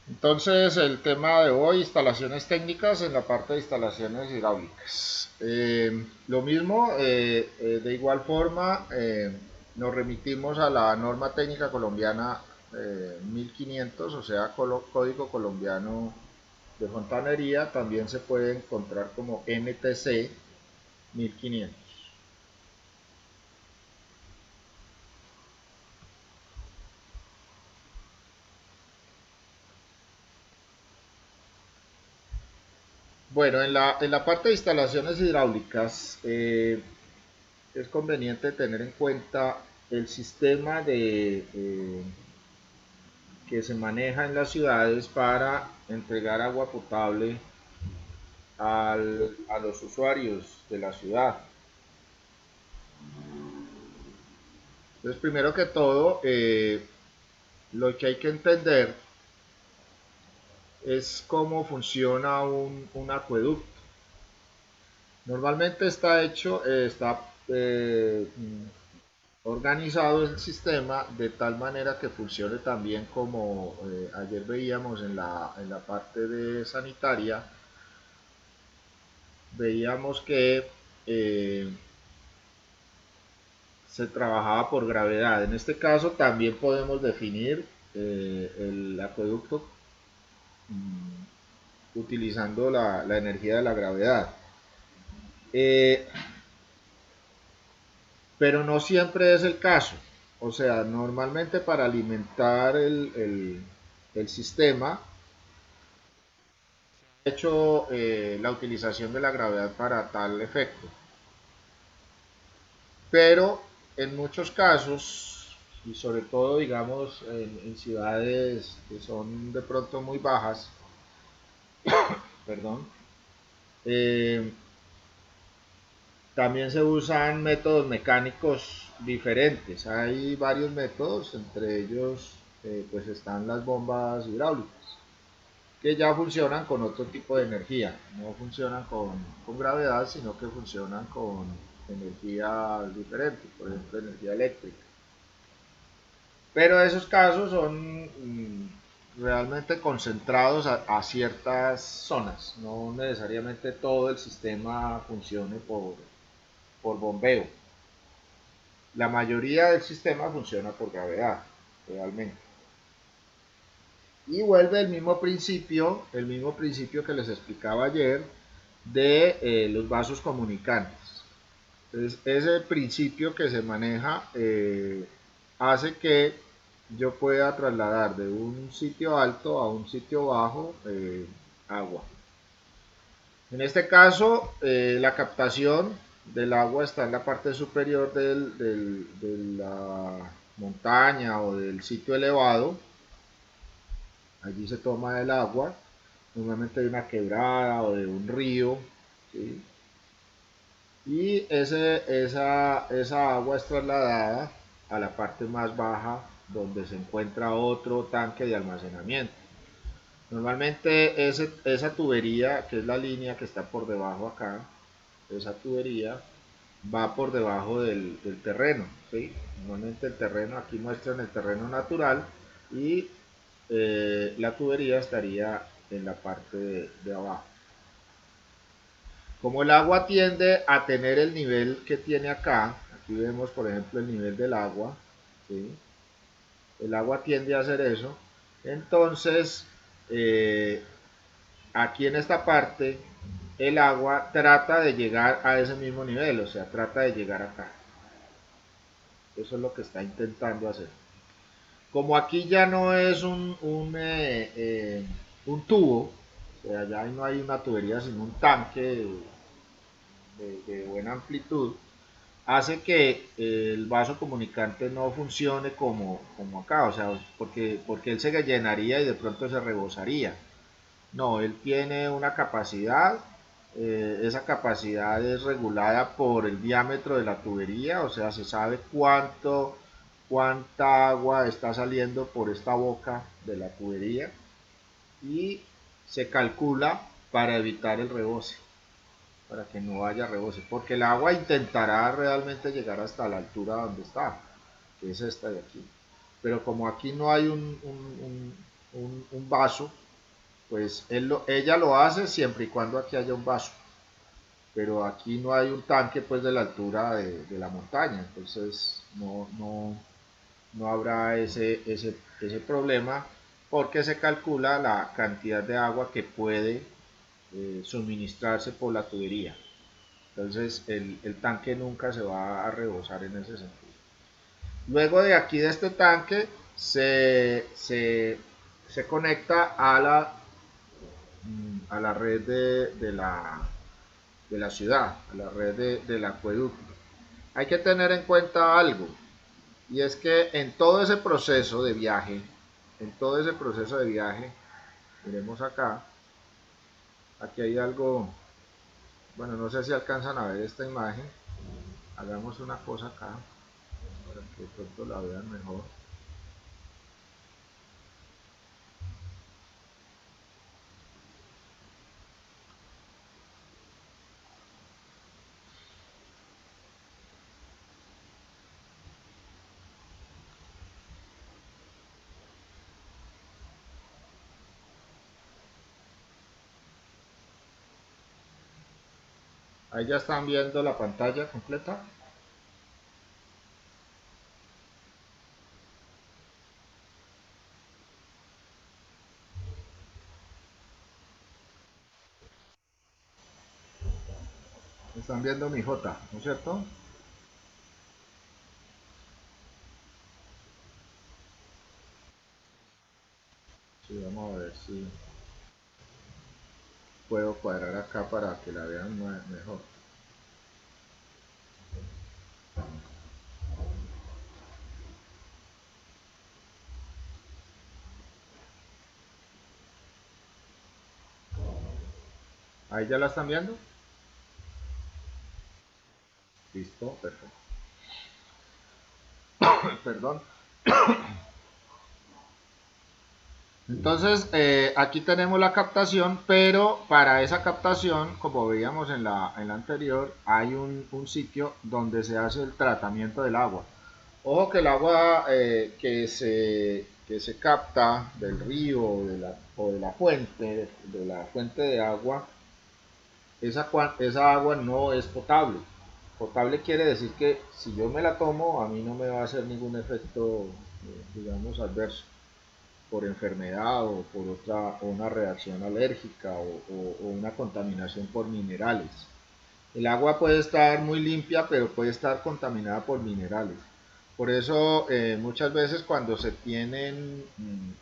Entonces, el tema de hoy, instalaciones técnicas en la parte de instalaciones hidráulicas. Lo mismo, de igual forma, nos remitimos a la norma técnica colombiana 1500, o sea, Código Colombiano de Fontanería, también se puede encontrar como NTC 1500. Bueno, en la parte de instalaciones hidráulicas, es conveniente tener en cuenta el sistema que se maneja en las ciudades para entregar agua potable a los usuarios de la ciudad. Entonces, primero que todo, lo que hay que entender es cómo funciona un acueducto. Normalmente está organizado el sistema de tal manera que funcione también como ayer veíamos en la parte de sanitaria, veíamos que eh, se trabajaba por gravedad. En este caso también podemos definir el acueducto utilizando la energía de la gravedad. Eh, pero no siempre es el caso. O sea, normalmente para alimentar el sistema hecho la utilización de la gravedad para tal efecto. Pero en muchos casos, y sobre todo digamos en ciudades que son de pronto muy bajas, perdón, eh, también se usan métodos mecánicos diferentes. Hay varios métodos, entre ellos pues están las bombas hidráulicas, que ya funcionan con otro tipo de energía. No funcionan con gravedad, sino que funcionan con energía diferente, por ejemplo, energía eléctrica. Pero esos casos son realmente concentrados a ciertas zonas. No necesariamente todo el sistema funcione por bombeo. La mayoría del sistema funciona por gravedad, realmente. Y vuelve el mismo principio que les explicaba ayer de los vasos comunicantes. Entonces, ese principio que se maneja hace que yo pueda trasladar de un sitio alto a un sitio bajo agua. En este caso, la captación del agua está en la parte superior de la montaña o del sitio elevado. Allí se toma el agua, normalmente de una quebrada o de un río, ¿sí? Y esa agua es trasladada a la parte más baja donde se encuentra otro tanque de almacenamiento. Normalmente esa tubería, que es la línea que está por debajo acá, esa tubería va por debajo del terreno, ¿sí? Normalmente el terreno, aquí muestran el terreno natural y la tubería estaría en la parte de abajo. Como el agua tiende a tener el nivel que tiene acá, aquí vemos por ejemplo el nivel del agua, ¿sí? El agua tiende a hacer eso, entonces eh, aquí en esta parte el agua trata de llegar a ese mismo nivel, o sea, trata de llegar acá. Eso es lo que está intentando hacer. Como aquí ya no es un tubo, o sea, ya no hay una tubería, sino un tanque de buena amplitud, hace que el vaso comunicante no funcione como acá, o sea, porque él se llenaría y de pronto se rebosaría. No, él tiene una capacidad, esa capacidad es regulada por el diámetro de la tubería, o sea, se sabe cuánta agua está saliendo por esta boca de la tubería y se calcula para evitar el rebose, para que no haya rebose, porque el agua intentará realmente llegar hasta la altura donde está, que es esta de aquí. Pero como aquí no hay un un vaso, pues ella lo hace siempre y cuando aquí haya un vaso, pero aquí no hay un tanque pues de la altura de la montaña, entonces no habrá ese problema porque se calcula la cantidad de agua que puede suministrarse por la tubería. Entonces el tanque nunca se va a rebosar en ese sentido. Luego de aquí de este tanque se conecta a la red de la ciudad, a la red del acueducto. Hay que tener en cuenta algo, y es que en todo ese proceso de viaje, miremos acá, aquí hay algo, bueno, no sé si alcanzan a ver esta imagen, hagamos una cosa acá, para que de pronto la vean mejor. Ahí ya están viendo la pantalla completa. Están viendo mi J, ¿no es cierto? Sí, vamos a ver si puedo cuadrar acá para que la vean mejor. Ahí ya la están viendo. Listo, perfecto. Perdón. Entonces, aquí tenemos la captación, pero para esa captación, como veíamos en la anterior, hay un sitio donde se hace el tratamiento del agua. Ojo que el agua que se capta del río o de la fuente de agua, esa agua no es potable. Potable quiere decir que si yo me la tomo, a mí no me va a hacer ningún efecto, digamos, adverso por enfermedad o por otra o una reacción alérgica o una contaminación por minerales. El agua puede estar muy limpia, pero puede estar contaminada por minerales. Por eso muchas veces cuando se tienen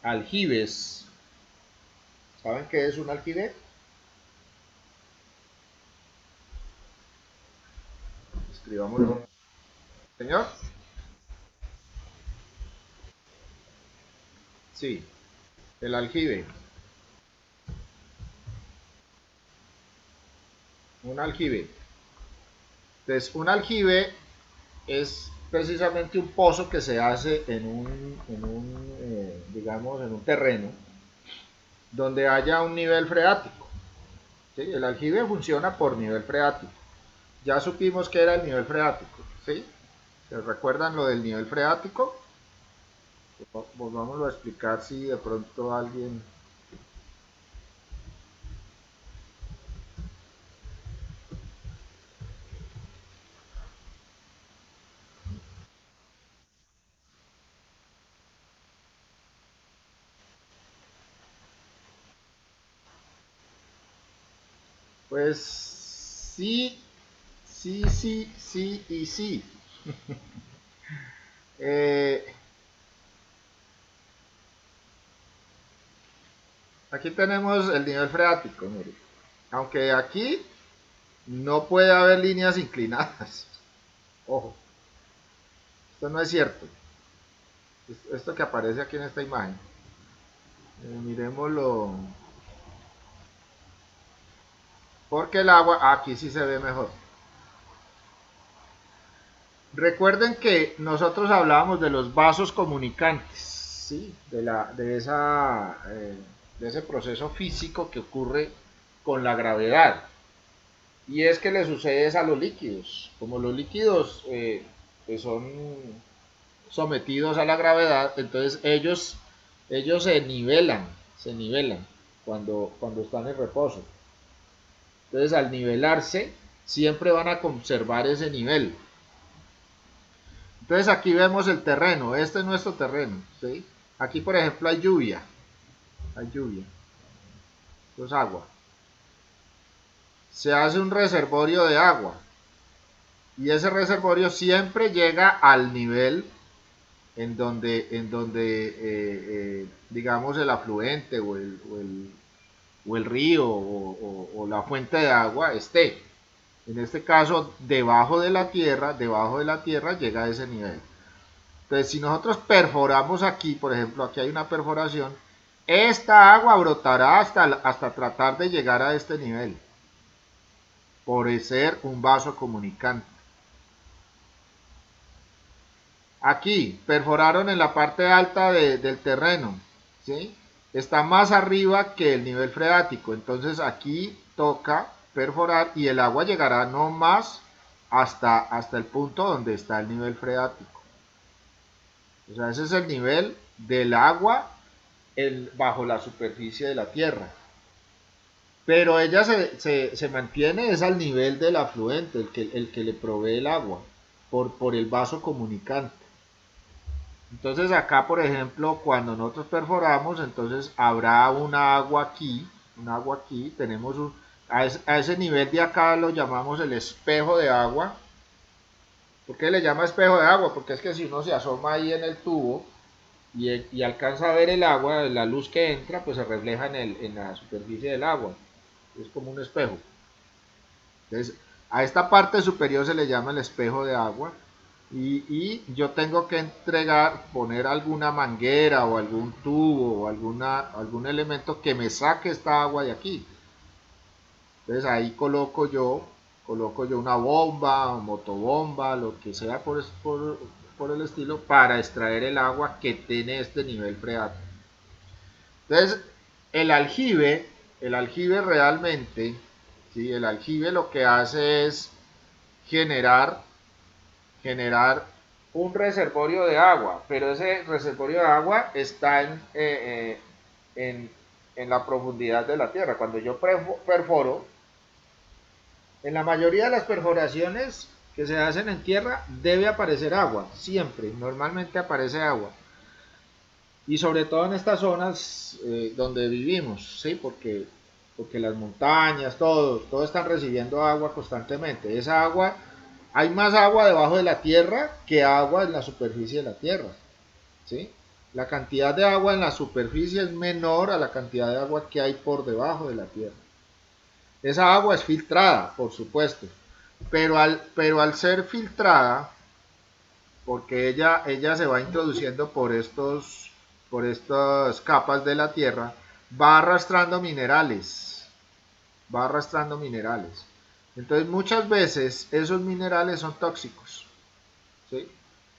aljibes, ¿saben qué es un aljibe? Escribámoslo. Señor, sí, el aljibe. Un aljibe. Entonces, un aljibe es precisamente un pozo que se hace digamos, en un terreno donde haya un nivel freático. ¿Sí? El aljibe funciona por nivel freático. Ya supimos que era el nivel freático. ¿Sí? ¿Se recuerdan lo del nivel freático? Volvámoslo a explicar si de pronto alguien... Pues sí, sí y sí. Eh, Aquí tenemos el nivel freático, mire. Aunque aquí no puede haber líneas inclinadas. Ojo, esto no es cierto. Esto que aparece aquí en esta imagen. Miremoslo. Porque el agua, aquí sí se ve mejor. Recuerden que nosotros hablábamos de los vasos comunicantes, ¿sí? De ese proceso físico que ocurre con la gravedad. Y es que le sucede a los líquidos. Como los líquidos pues son sometidos a la gravedad, entonces ellos se nivelan. se nivelan cuando están en reposo. Entonces al nivelarse siempre van a conservar ese nivel. Entonces aquí vemos el terreno, este es nuestro terreno, ¿sí? Aquí por ejemplo hay lluvia, esto es agua. Se hace un reservorio de agua y ese reservorio siempre llega al nivel en donde digamos el afluente o el río o la fuente de agua esté. En este caso, debajo de la tierra llega a ese nivel. Entonces, si nosotros perforamos aquí, por ejemplo, aquí hay una perforación, esta agua brotará hasta tratar de llegar a este nivel, por ser un vaso comunicante. Aquí, perforaron en la parte alta del terreno, ¿sí? Está más arriba que el nivel freático, entonces aquí toca perforar y el agua llegará no más hasta el punto donde está el nivel freático. O sea, ese es el nivel del agua bajo la superficie de la tierra. Pero ella se mantiene es al nivel del afluente, el que le provee el agua, por el vaso comunicante. Entonces acá, por ejemplo, cuando nosotros perforamos, entonces habrá un agua aquí, tenemos a ese nivel de acá lo llamamos el espejo de agua. ¿Por qué le llama espejo de agua? Porque es que si uno se asoma ahí en el tubo y alcanza a ver el agua, la luz que entra, pues se refleja en la superficie del agua. Es como un espejo. Entonces, a esta parte superior se le llama el espejo de agua y yo tengo que poner alguna manguera o algún tubo o algún elemento que me saque esta agua de aquí. Entonces ahí coloco yo una bomba o motobomba, lo que sea por el estilo, para extraer el agua que tiene este nivel freático. Entonces, el aljibe, el aljibe realmente, ¿sí? El aljibe lo que hace es generar un reservorio de agua, pero ese reservorio de agua está en la profundidad de la tierra. Cuando yo perforo, en la mayoría de las perforaciones que se hacen en tierra debe aparecer agua, siempre, normalmente aparece agua. Y sobre todo en estas zonas donde vivimos, ¿sí? Porque las montañas, todo están recibiendo agua constantemente. Esa agua, hay más agua debajo de la tierra que agua en la superficie de la tierra, ¿sí? La cantidad de agua en la superficie es menor a la cantidad de agua que hay por debajo de la tierra. Esa agua es filtrada, por supuesto, pero al ser filtrada, porque ella se va introduciendo por estas capas de la tierra, va arrastrando minerales, va arrastrando minerales. Entonces muchas veces esos minerales son tóxicos, ¿sí?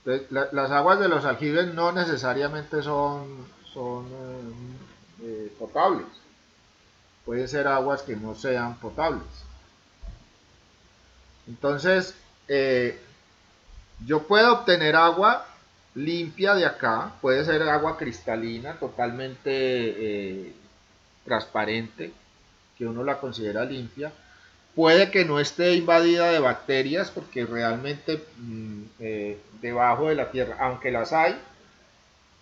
Entonces, las aguas de los aljibes no necesariamente son potables, pueden ser aguas que no sean potables. Entonces, eh, yo puedo obtener agua limpia de acá, puede ser agua cristalina, totalmente transparente, que uno la considera limpia. Puede que no esté invadida de bacterias, porque realmente debajo de la tierra, aunque las hay,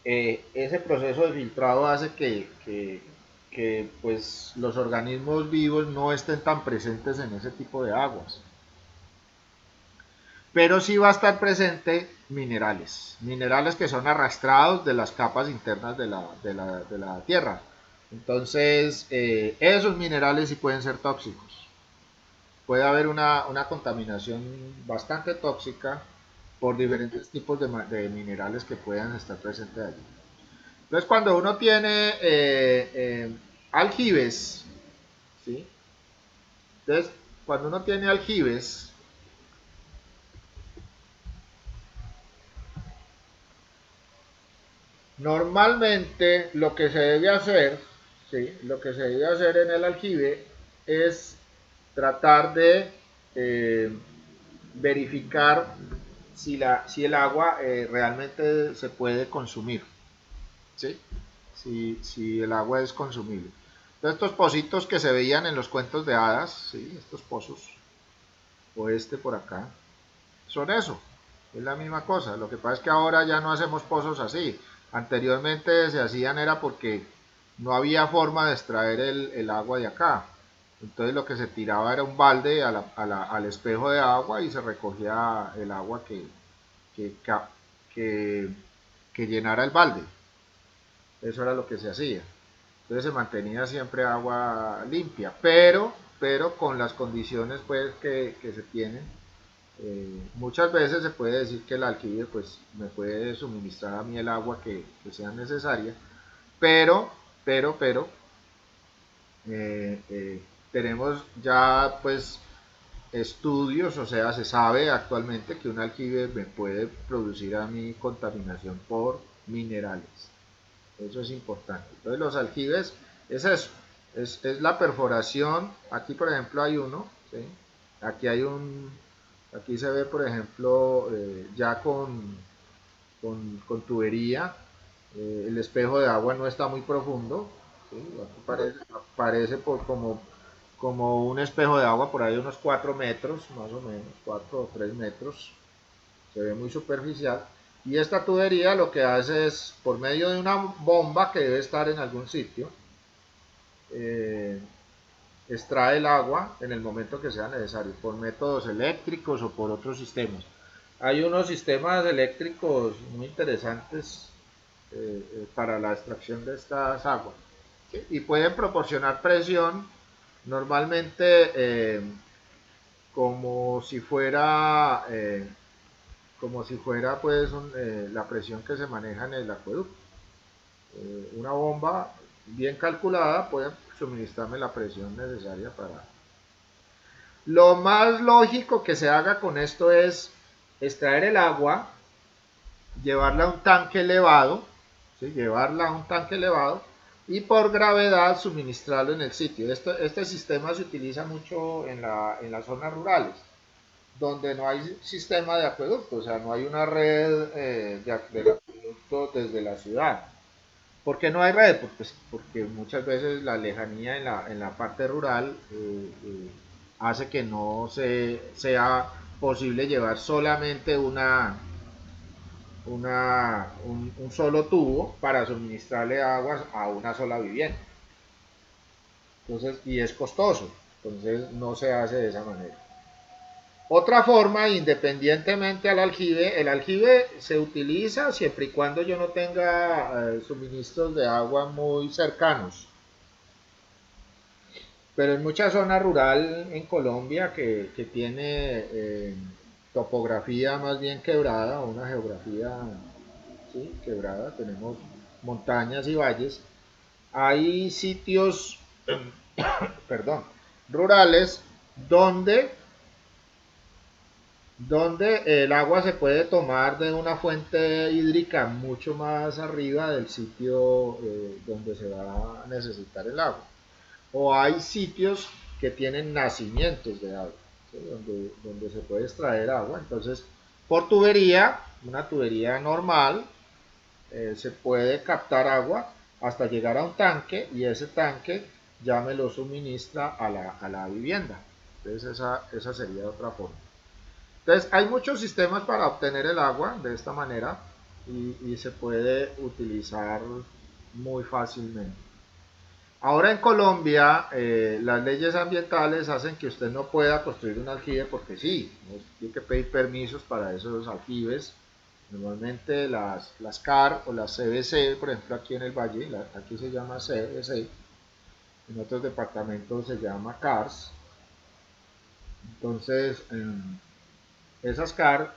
ese proceso de filtrado hace que pues, los organismos vivos no estén tan presentes en ese tipo de aguas, pero sí va a estar presente minerales que son arrastrados de las capas internas de la tierra. Entonces, esos minerales sí pueden ser tóxicos. Puede haber una contaminación bastante tóxica por diferentes tipos de minerales que puedan estar presentes allí. Entonces, cuando uno tiene aljibes, ¿sí? Entonces, cuando uno tiene aljibes, normalmente lo que se debe hacer, ¿sí? Lo que se debe hacer en el aljibe es tratar de eh, verificar si el agua realmente se puede consumir, ¿sí? si el agua es consumible. Entonces, estos pocitos que se veían en los cuentos de hadas, ¿sí? Estos pozos, o este por acá, son eso, es la misma cosa. Lo que pasa es que ahora ya no hacemos pozos así. Anteriormente se hacían era porque no había forma de extraer el agua de acá. Entonces lo que se tiraba era un balde al espejo de agua y se recogía el agua que, que, que llenara el balde. Eso era lo que se hacía. Entonces se mantenía siempre agua limpia, pero con las condiciones pues que se tienen. Muchas veces se puede decir que el aljibe pues me puede suministrar a mí el agua que sea necesaria, pero, pero, eh, eh, tenemos ya pues estudios, o sea, se sabe actualmente que un aljibe me puede producir a mí contaminación por minerales. Eso es importante. Entonces los aljibes es eso, es la perforación. Aquí por ejemplo hay uno, ¿sí? Aquí hay un, aquí se ve por ejemplo ya con tubería. El espejo de agua no está muy profundo, ¿sí? Aquí parece como un espejo de agua por ahí unos 4 metros, más o menos, 4 o 3 metros, se ve muy superficial. Y esta tubería lo que hace es, por medio de una bomba que debe estar en algún sitio, eh, extrae el agua en el momento que sea necesario, por métodos eléctricos o por otros sistemas. Hay unos sistemas eléctricos muy interesantes para la extracción de estas aguas, ¿sí? Y pueden proporcionar presión normalmente como si fuera pues la presión que se maneja en el acueducto. Una bomba bien calculada puede suministrarme la presión necesaria para... Lo más lógico que se haga con esto es extraer el agua, llevarla a un tanque elevado, ¿sí? Llevarla a un tanque elevado y por gravedad suministrarlo en el sitio. Este sistema se utiliza mucho en las zonas rurales, donde no hay sistema de acueducto, o sea, no hay una red de acueducto desde la ciudad. ¿Por qué no hay red? Porque muchas veces la lejanía en la parte rural hace que no sea posible llevar solamente un solo tubo para suministrarle aguas a una sola vivienda. Entonces, y es costoso, entonces no se hace de esa manera. Otra forma, independientemente al aljibe, el aljibe se utiliza siempre y cuando yo no tenga suministros de agua muy cercanos. Pero en muchas zonas rural en Colombia que tiene topografía más bien quebrada, o una geografía, ¿sí?, quebrada, tenemos montañas y valles, hay sitios, perdón, rurales donde el agua se puede tomar de una fuente hídrica mucho más arriba del sitio donde se va a necesitar el agua. O hay sitios que tienen nacimientos de agua, ¿sí?, donde se puede extraer agua. Entonces, por tubería, una tubería normal, se puede captar agua hasta llegar a un tanque y ese tanque ya me lo suministra a la vivienda. Entonces, esa sería otra forma. Entonces, hay muchos sistemas para obtener el agua de esta manera y se puede utilizar muy fácilmente. Ahora en Colombia, las leyes ambientales hacen que usted no pueda construir un aljibe porque sí, tiene que pedir permisos para esos aljibes. Normalmente las CAR o las CBC, por ejemplo aquí en el Valle, aquí se llama CBC, en otros departamentos se llama CARS. Entonces, esas CAR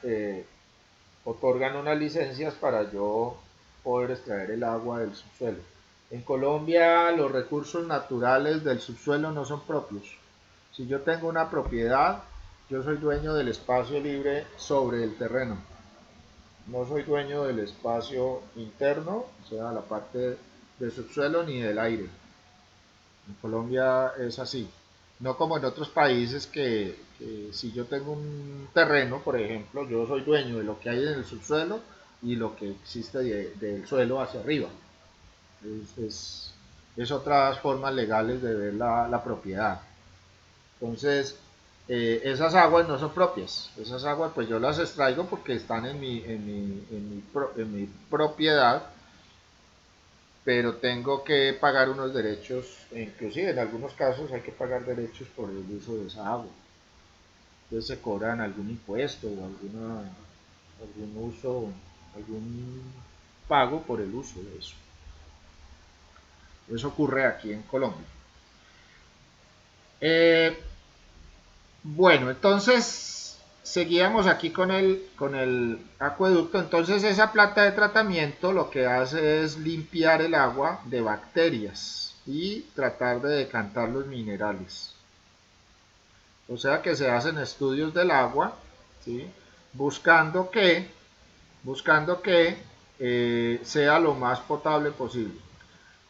otorgan unas licencias para yo poder extraer el agua del subsuelo. En Colombia los recursos naturales del subsuelo no son propios. Si yo tengo una propiedad, yo soy dueño del espacio libre sobre el terreno. No soy dueño del espacio interno, o sea, la parte del subsuelo ni del aire. En Colombia es así. No como en otros países que si yo tengo un terreno, por ejemplo, yo soy dueño de lo que hay en el subsuelo y lo que existe del suelo hacia arriba. Es otras formas legales de ver la propiedad. Entonces, esas aguas no son propias. Esas aguas pues yo las extraigo porque están en mi propiedad, pero tengo que pagar unos derechos, e inclusive en algunos casos hay que pagar derechos por el uso de esa agua. Entonces se cobran algún impuesto o algún uso, algún pago por el uso de eso. Eso ocurre aquí en Colombia. Eh, bueno, entonces seguíamos aquí con el acueducto. Entonces esa planta de tratamiento lo que hace es limpiar el agua de bacterias y tratar de decantar los minerales. O sea que se hacen estudios del agua, ¿sí? buscando que, buscando que sea lo más potable posible.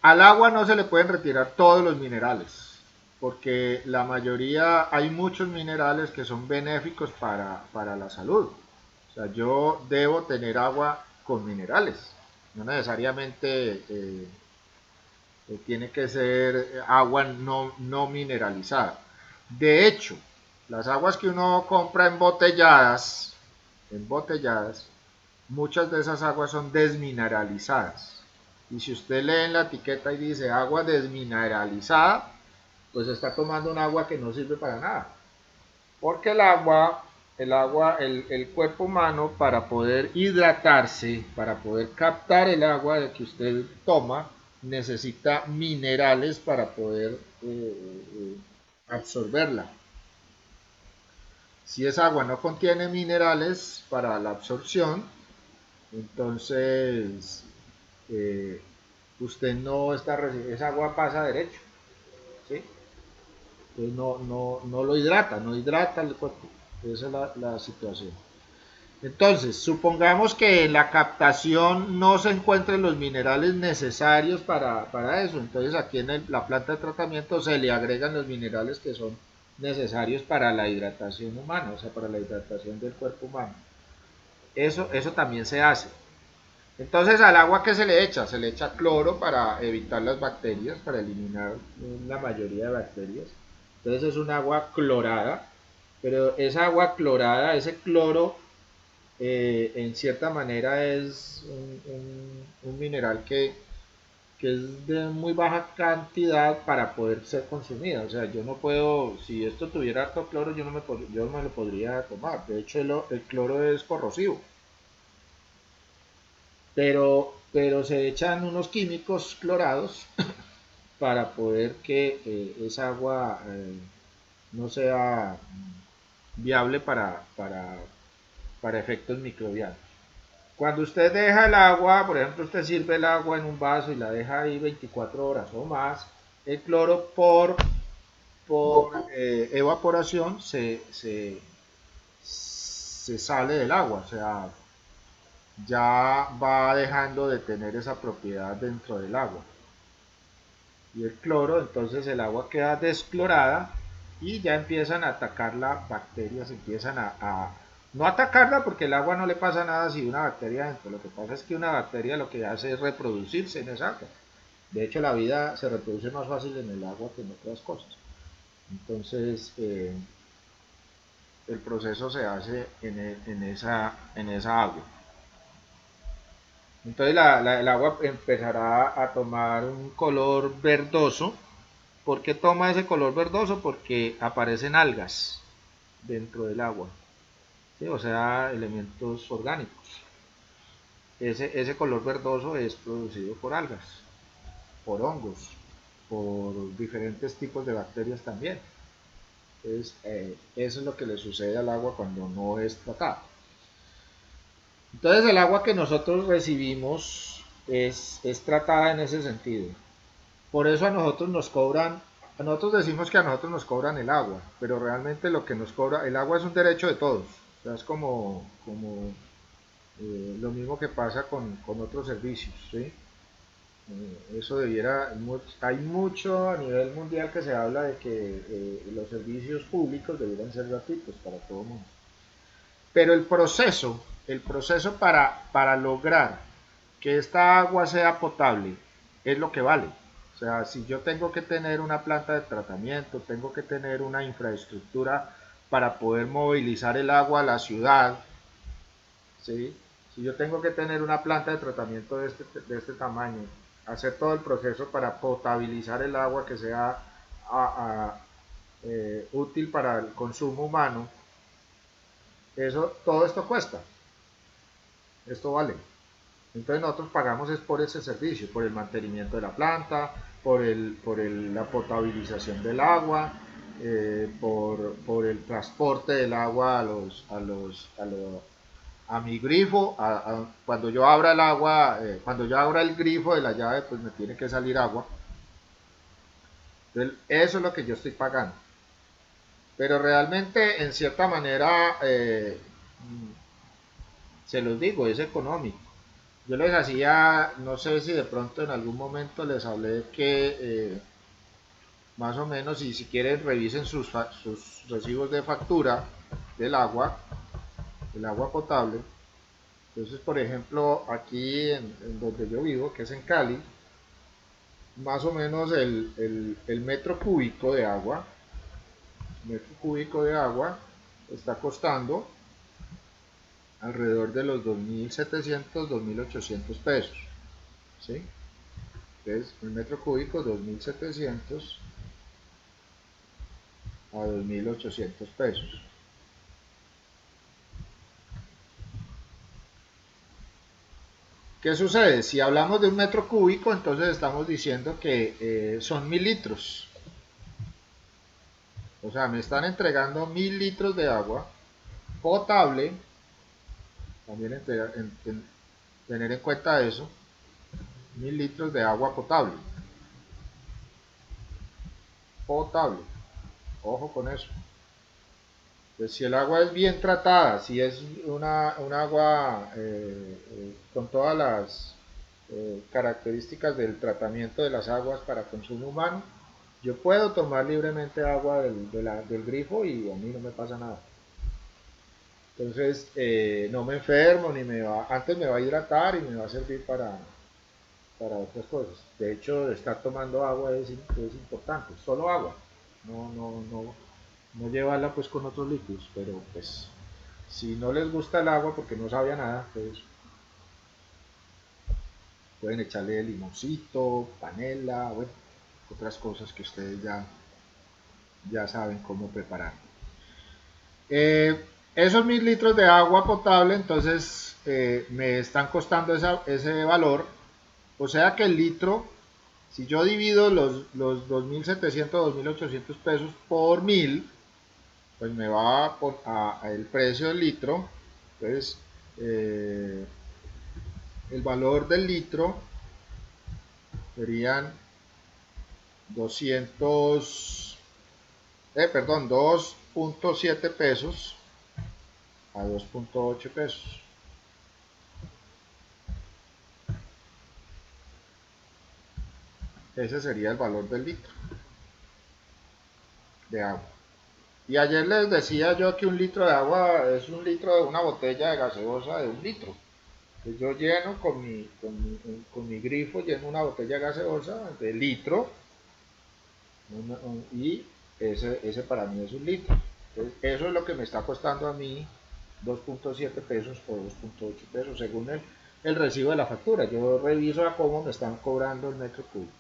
Al agua no se le pueden retirar todos los minerales, porque la mayoría, hay muchos minerales que son benéficos para la salud. O sea, yo debo tener agua con minerales, no necesariamente tiene que ser agua no mineralizada. De hecho, las aguas que uno compra embotelladas, muchas de esas aguas son desmineralizadas. Y si usted lee en la etiqueta y dice agua desmineralizada, pues está tomando un agua que no sirve para nada. Porque el cuerpo humano para poder hidratarse, para poder captar el agua que usted toma, necesita minerales para poder absorberla. Si esa agua no contiene minerales para la absorción, entonces eh, usted no está recibiendo, esa agua pasa derecho, ¿sí? Entonces no lo hidrata, no hidrata el cuerpo. Esa es la situación. Entonces, supongamos que en la captación no se encuentren los minerales necesarios para eso. Entonces, aquí en la planta de tratamiento se le agregan los minerales que son necesarios para la hidratación humana, o sea, para la hidratación del cuerpo humano. Eso también se hace. Entonces, al agua que se le echa cloro para evitar las bacterias, para eliminar la mayoría de bacterias. Entonces, es un agua clorada, pero esa agua clorada, ese cloro en cierta manera es un mineral que es de muy baja cantidad para poder ser consumida. O sea, yo no puedo, si esto tuviera harto cloro, yo no me lo podría tomar. De hecho, el cloro es corrosivo. Pero se echan unos químicos clorados para poder que esa agua no sea viable para efectos microbianos. Cuando usted deja el agua, por ejemplo, usted sirve el agua en un vaso y la deja ahí 24 horas o más, el cloro por evaporación se sale del agua, o sea, ya va dejando de tener esa propiedad dentro del agua. Y el cloro, entonces el agua queda desclorada y ya empiezan a atacar las bacterias, empiezan no atacarla porque el agua no le pasa nada si una bacteria dentro. Lo que pasa es que una bacteria lo que hace es reproducirse en esa agua. De hecho, la vida se reproduce más fácil en el agua que en otras cosas. Entonces, el proceso se hace en esa agua. Entonces, el agua empezará a tomar un color verdoso. ¿Por qué toma ese color verdoso? Porque aparecen algas dentro del agua, ¿sí? O sea, elementos orgánicos. Ese color verdoso es producido por algas, por hongos, por diferentes tipos de bacterias también. Entonces, eso es lo que le sucede al agua cuando no es tratada. Entonces, el agua que nosotros recibimos es tratada en ese sentido. Por eso a nosotros decimos que a nosotros nos cobran el agua, pero realmente lo que nos cobra, el agua es un derecho de todos. O sea, es como lo mismo que pasa con otros servicios, ¿sí? Eso debiera, hay mucho a nivel mundial que se habla de que los servicios públicos debieran ser gratuitos para todo el mundo. Pero el proceso para lograr que esta agua sea potable es lo que vale. O sea, si yo tengo que tener una planta de tratamiento, tengo que tener una infraestructura para poder movilizar el agua a la ciudad, ¿sí? Si yo tengo que tener una planta de tratamiento de este tamaño, hacer todo el proceso para potabilizar el agua que sea útil para el consumo humano, todo esto cuesta, esto vale. Entonces nosotros pagamos es por ese servicio, por el mantenimiento de la planta, la potabilización del agua, por el transporte del agua a mi grifo. Cuando yo abra el agua, cuando yo abra el grifo de la llave, pues me tiene que salir agua. Entonces, eso es lo que yo estoy pagando. Pero realmente, en cierta manera, se los digo, es económico. Yo les hacía, no sé si de pronto en algún momento les hablé que más o menos, y si quieren revisen sus recibos de factura del agua, el agua potable. Entonces, por ejemplo, aquí en donde yo vivo, que es en Cali, más o menos el metro cúbico de agua está costando alrededor de los 2.700, 2.800 pesos. ¿Sí? Entonces, el metro cúbico 2.700 a 2.800 pesos. ¿Qué sucede? Si hablamos de un metro cúbico, entonces estamos diciendo que son 1.000 litros. O sea, me están entregando 1.000 litros de agua potable. También tener en cuenta eso. 1.000 litros de agua potable. Potable. Ojo con eso. Pues si el agua es bien tratada, si es un agua con todas las características del tratamiento de las aguas para consumo humano, yo puedo tomar libremente agua del grifo y a mí no me pasa nada. Entonces, no me enfermo, antes me va a hidratar y me va a servir para otras cosas. De hecho, estar tomando agua es importante, solo agua, no llevarla pues con otros líquidos, pero pues si no les gusta el agua porque no sabía nada, pues pueden echarle limoncito, panela, bueno, otras cosas que ustedes ya saben cómo preparar. Esos 1.000 litros de agua potable, entonces me están costando ese valor. O sea que el litro, si yo divido los 2.700, 2.800 pesos por 1.000, pues me va a el precio del litro. Entonces, el valor del litro serían 2.7 pesos a 2.8 pesos. Ese sería el valor del litro de agua. Y ayer les decía yo que un litro de agua es un litro de una botella de gaseosa de 1 litro. Entonces yo lleno con mi grifo, lleno una botella de gaseosa de litro y ese para mí es 1 litro. Entonces eso es lo que me está costando a mí 2.7 pesos o 2.8 pesos según el recibo de la factura. Yo reviso a cómo me están cobrando el metro cúbico.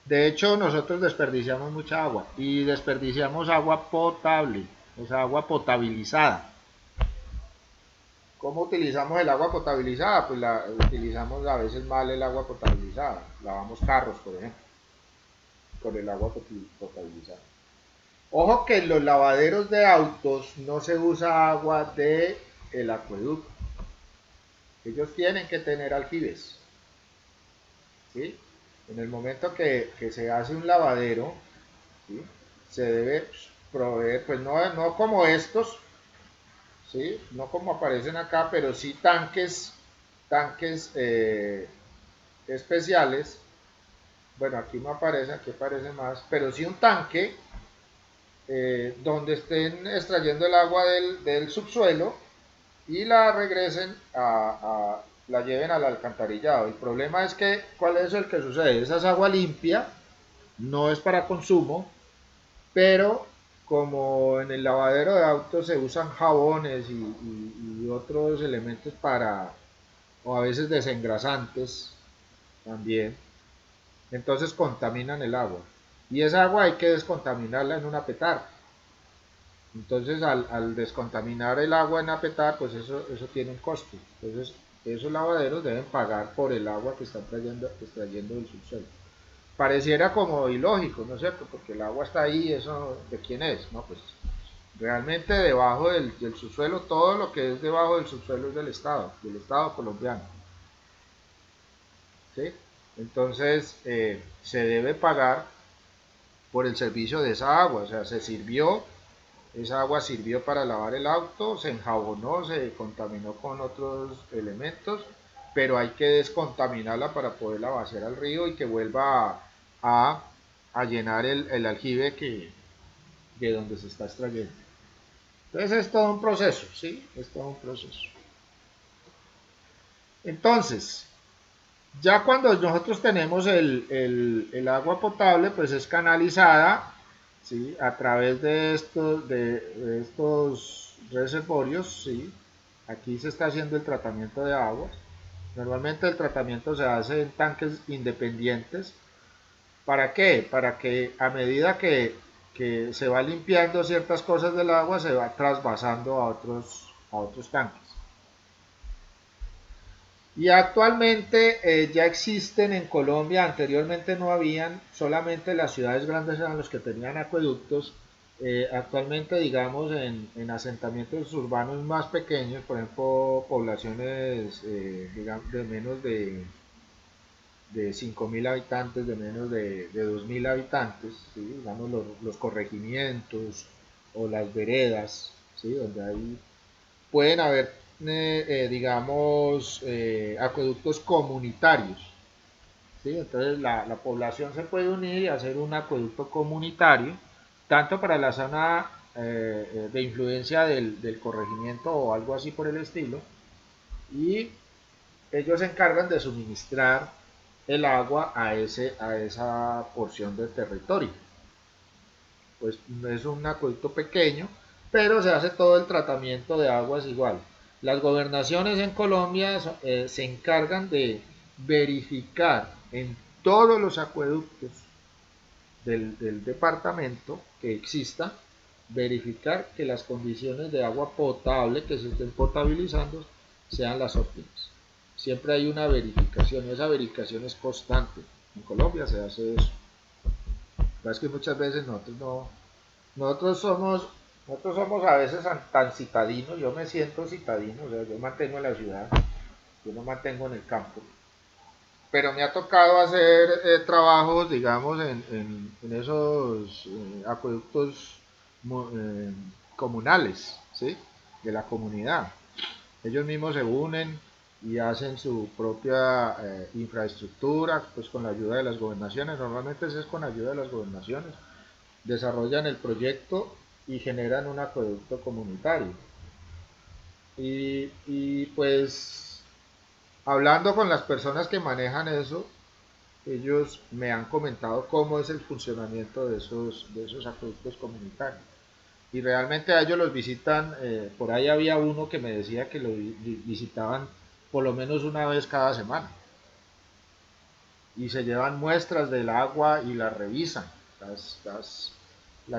De hecho, nosotros desperdiciamos mucha agua y desperdiciamos agua potable, o sea, agua potabilizada. ¿Cómo utilizamos el agua potabilizada? Pues utilizamos a veces mal el agua potabilizada. Lavamos carros, por ejemplo, con el agua potabilizada. Ojo que en los lavaderos de autos no se usa agua del acueducto. Ellos tienen que tener aljibes. ¿Sí? En el momento que se hace un lavadero, ¿sí? Se debe proveer, pues no como estos, ¿sí? No como aparecen acá, pero sí tanques especiales. Bueno, aquí no aparece, aquí aparece más, pero sí un tanque donde estén extrayendo el agua del subsuelo y la regresen la lleven al alcantarillado. El problema es que, ¿cuál es el que sucede? Esa es agua limpia, no es para consumo, pero como en el lavadero de autos se usan jabones y otros elementos para, o a veces desengrasantes también, entonces contaminan el agua. Y esa agua hay que descontaminarla en una petar. Entonces al descontaminar el agua en apetar, pues eso tiene un costo. Entonces esos lavaderos deben pagar por el agua que están extrayendo del subsuelo. Pareciera como ilógico, ¿no es cierto? Porque el agua está ahí, eso ¿de quién es? No, pues realmente debajo del subsuelo, todo lo que es debajo del subsuelo es del Estado colombiano. ¿Sí? Entonces se debe pagar por el servicio de esa agua, o sea, esa agua sirvió para lavar el auto, se enjabonó, se contaminó con otros elementos, pero hay que descontaminarla para poderla vaciar al río y que vuelva a llenar el aljibe de donde se está extrayendo. Entonces es todo un proceso, ¿sí? Es todo un proceso. Entonces, ya cuando nosotros tenemos el agua potable, pues es canalizada, ¿sí? A través de estos reservorios, ¿sí? Aquí se está haciendo el tratamiento de aguas. Normalmente el tratamiento se hace en tanques independientes. ¿Para qué? Para que a medida que se va limpiando ciertas cosas del agua, se va trasvasando a otros tanques. Y actualmente ya existen en Colombia, anteriormente no habían, solamente las ciudades grandes eran los que tenían acueductos. Actualmente, digamos, en asentamientos urbanos más pequeños, por ejemplo, poblaciones digamos, de menos de 5.000 habitantes, de menos de 2.000 habitantes, ¿sí? Digamos los corregimientos o las veredas, ¿sí? Donde hay pueden haber, digamos, acueductos comunitarios. ¿Sí? Entonces la población se puede unir y hacer un acueducto comunitario, tanto para la zona de influencia del corregimiento o algo así por el estilo, y ellos se encargan de suministrar el agua a esa porción de territorio. Pues es un acueducto pequeño, pero se hace todo el tratamiento de aguas igual. Las gobernaciones en Colombia se encargan de verificar en todos los acueductos del departamento que exista, verificar que las condiciones de agua potable que se estén potabilizando sean las óptimas. Siempre hay una verificación y esa verificación es constante. En Colombia se hace eso. Es que muchas veces nosotros somos, nosotros somos a veces tan citadinos, yo me siento citadino, o sea, yo mantengo en la ciudad, yo no mantengo en el campo, pero me ha tocado hacer trabajos, digamos, en esos acueductos eh, comunales, ¿sí? De la comunidad. Ellos mismos se unen y hacen su propia infraestructura, pues con la ayuda de las gobernaciones, normalmente es con ayuda de las gobernaciones, desarrollan el proyecto y generan un acueducto comunitario. Pues hablando con las personas que manejan eso, ellos me han comentado cómo es el funcionamiento de esos acueductos comunitarios. Y realmente a ellos los visitan, por ahí había uno que me decía que lo visitaban por lo menos una vez cada semana. Y se llevan muestras del agua y las revisan, las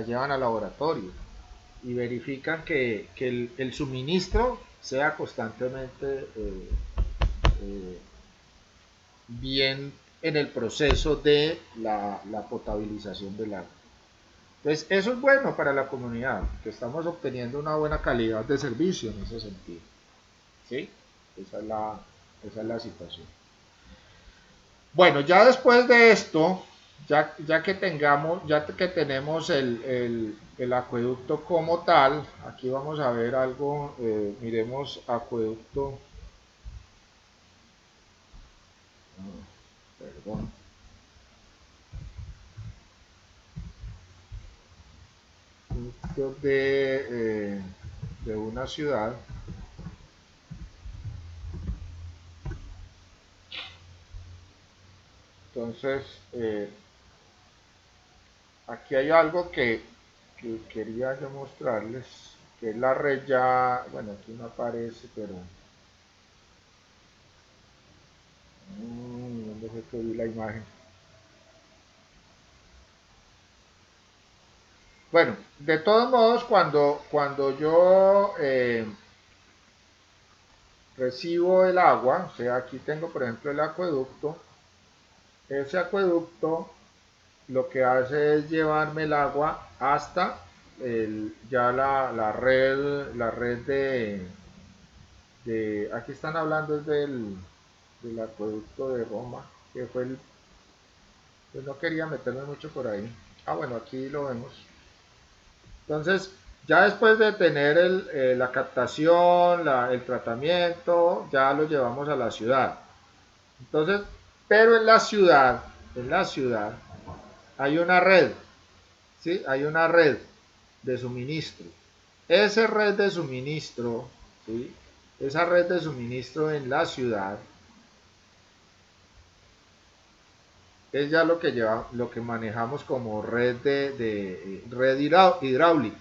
llevan al laboratorio y verifican que el suministro sea constantemente eh, bien en el proceso de la potabilización del agua. Entonces, eso es bueno para la comunidad, que estamos obteniendo una buena calidad de servicio en ese sentido. ¿Sí? Esa es la situación. Bueno, ya después de esto, ya que tenemos el acueducto como tal, aquí vamos a ver algo, miremos acueducto, perdón, de una ciudad, Entonces, aquí hay algo que quería yo mostrarles, que es la red ya, bueno, aquí no aparece, pero ¿dónde fue que vi la imagen? Bueno, de todos modos, cuando yo recibo el agua, o sea, aquí tengo por ejemplo el acueducto, ese acueducto lo que hace es llevarme el agua hasta ya la red aquí están hablando del acueducto de Roma, que fue pues no quería meterme mucho por ahí. Ah, bueno, aquí lo vemos. Entonces, ya después de tener la captación, el tratamiento, ya lo llevamos a la ciudad. Entonces, pero en la ciudad hay una red, ¿sí? Hay una red de suministro. Esa red de suministro, ¿sí? Esa red de suministro en la ciudad es ya lo que manejamos como red hidráulica.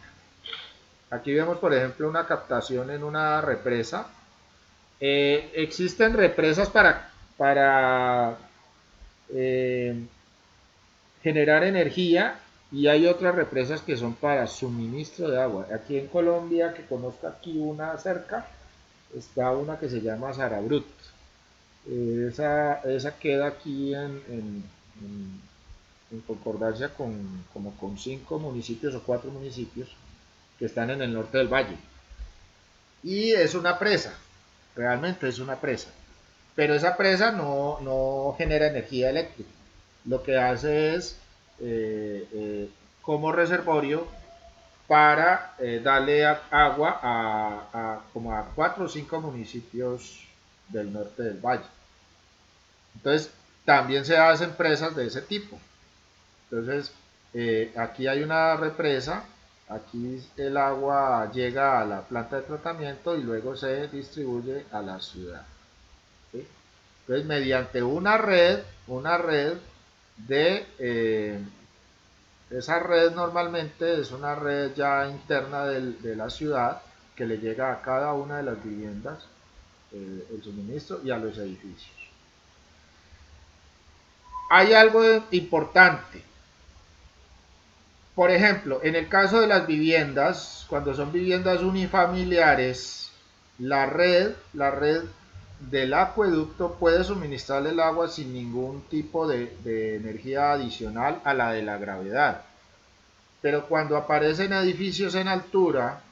Aquí vemos, por ejemplo, una captación en una represa. Existen represas para generar energía y hay otras represas que son para suministro de agua. Aquí en Colombia, que conozco aquí una cerca, está una que se llama Sarabrut. Esa queda aquí en concordancia como con 5 municipios o 4 municipios que están en el norte del valle. Y es una presa, realmente es una presa. Pero esa presa no genera energía eléctrica. Lo que hace es como reservorio para darle agua como a 4 o 5 municipios del norte del valle. Entonces, también se hacen presas de ese tipo. Entonces, aquí hay una represa, aquí el agua llega a la planta de tratamiento y luego se distribuye a la ciudad. ¿Sí? Entonces, mediante una red esa red normalmente es una red ya interna de la ciudad que le llega a cada una de las viviendas el suministro y a los edificios. Hay algo importante. Por ejemplo, en el caso de las viviendas, cuando son viviendas unifamiliares, la red del acueducto puede suministrar el agua sin ningún tipo de energía adicional a la de la gravedad. Pero cuando aparecen edificios en altura,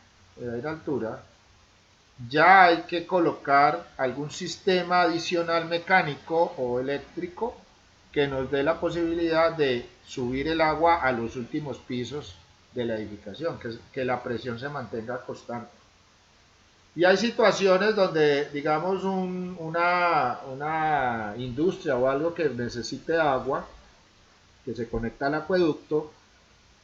ya hay que colocar algún sistema adicional mecánico o eléctrico que nos dé la posibilidad de subir el agua a los últimos pisos de la edificación, que la presión se mantenga constante. Y hay situaciones donde, digamos, una industria o algo que necesite agua, que se conecta al acueducto,